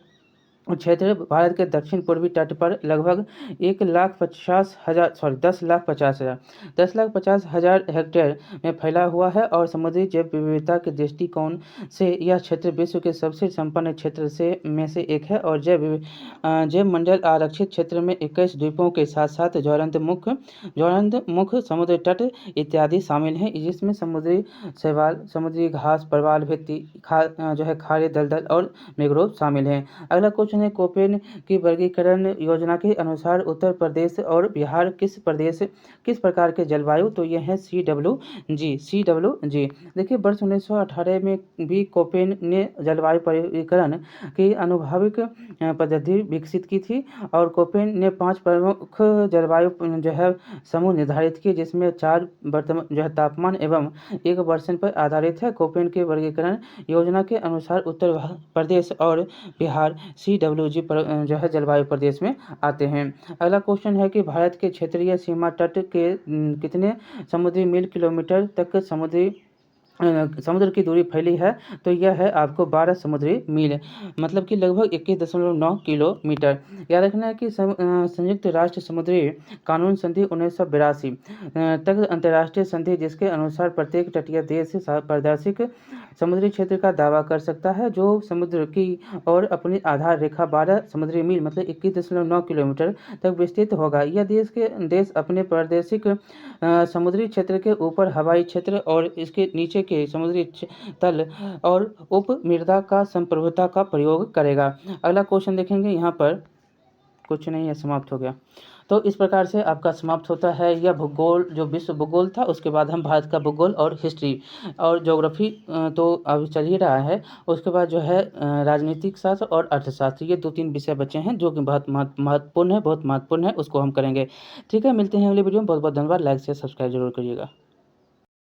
क्षेत्र भारत के दक्षिण पूर्वी तट पर लगभग 10,50,000 हेक्टेयर में फैला हुआ है, और समुद्री जैव विविधता के दृष्टिकोण से यह क्षेत्र विश्व के सबसे संपन्न क्षेत्र में से एक है, और जैव मंडल आरक्षित क्षेत्र में 21 द्वीपों के साथ साथ ज्वारंद मुख्य समुद्री तट इत्यादि शामिल हैं, जिसमें समुद्री शैवाल, समुद्री घास, प्रवाल भित्ति, खारे, दलदल और मैंग्रोव शामिल हैं। अगला क्वेश्चन है कोपेन की वर्गीकरण योजना के अनुसार उत्तर प्रदेश और बिहार किस प्रकार के जलवायु? तो यह है CWG। देखिए वर्ष 1918 में भी कोपेन ने जलवायु वर्गीकरण की आनुभविक पद्धति विकसित की थी, और कोपेन ने 5 प्रमुख जलवायु समूह निर्धारित किए, जिसमें 4 वर्तमान तापमान एवं 1 वर्षन पर आधारित है। कोपेन के वर्गीकरण योजना के अनुसार उत्तर प्रदेश और बिहार CWG पर जलवायु प्रदेश में आते हैं। अगला क्वेश्चन है कि भारत के क्षेत्रीय सीमा तट के कितने समुद्री मील किलोमीटर तक समुद्र की दूरी फैली है? तो यह है आपको 12 समुद्री मील, मतलब कि लगभग 21.9 किलोमीटर। याद रखना है कि संयुक्त राष्ट्र समुद्री कानून संधि 1982 तक अंतर्राष्ट्रीय संधि, जिसके अनुसार प्रत्येक तटीय देश प्रादेशिक समुद्री क्षेत्र का दावा कर सकता है, जो समुद्र की और अपनी आधार रेखा 12 समुद्री मील मतलब 21.9 किलोमीटर तक विस्तृत होगा। यह देश अपने प्रादेशिक समुद्री क्षेत्र के ऊपर हवाई क्षेत्र और इसके नीचे के समुद्री तल और उपमृदा का संप्रभुता का प्रयोग करेगा। अगला क्वेश्चन देखेंगे, यहाँ पर कुछ नहीं है, समाप्त हो गया। तो इस प्रकार से आपका समाप्त होता है यह भूगोल, जो विश्व भूगोल था। उसके बाद हम भारत का भूगोल और हिस्ट्री और ज्योग्राफी तो अभी चल ही रहा है। उसके बाद जो है राजनीतिक शास्त्र और अर्थशास्त्र, ये 2-3 विषय बचे हैं जो कि बहुत महत्वपूर्ण है, उसको हम करेंगे। ठीक है, मिलते हैं अगले वीडियो में। बहुत बहुत धन्यवाद। लाइक शेयर सब्सक्राइब जरूर करिएगा।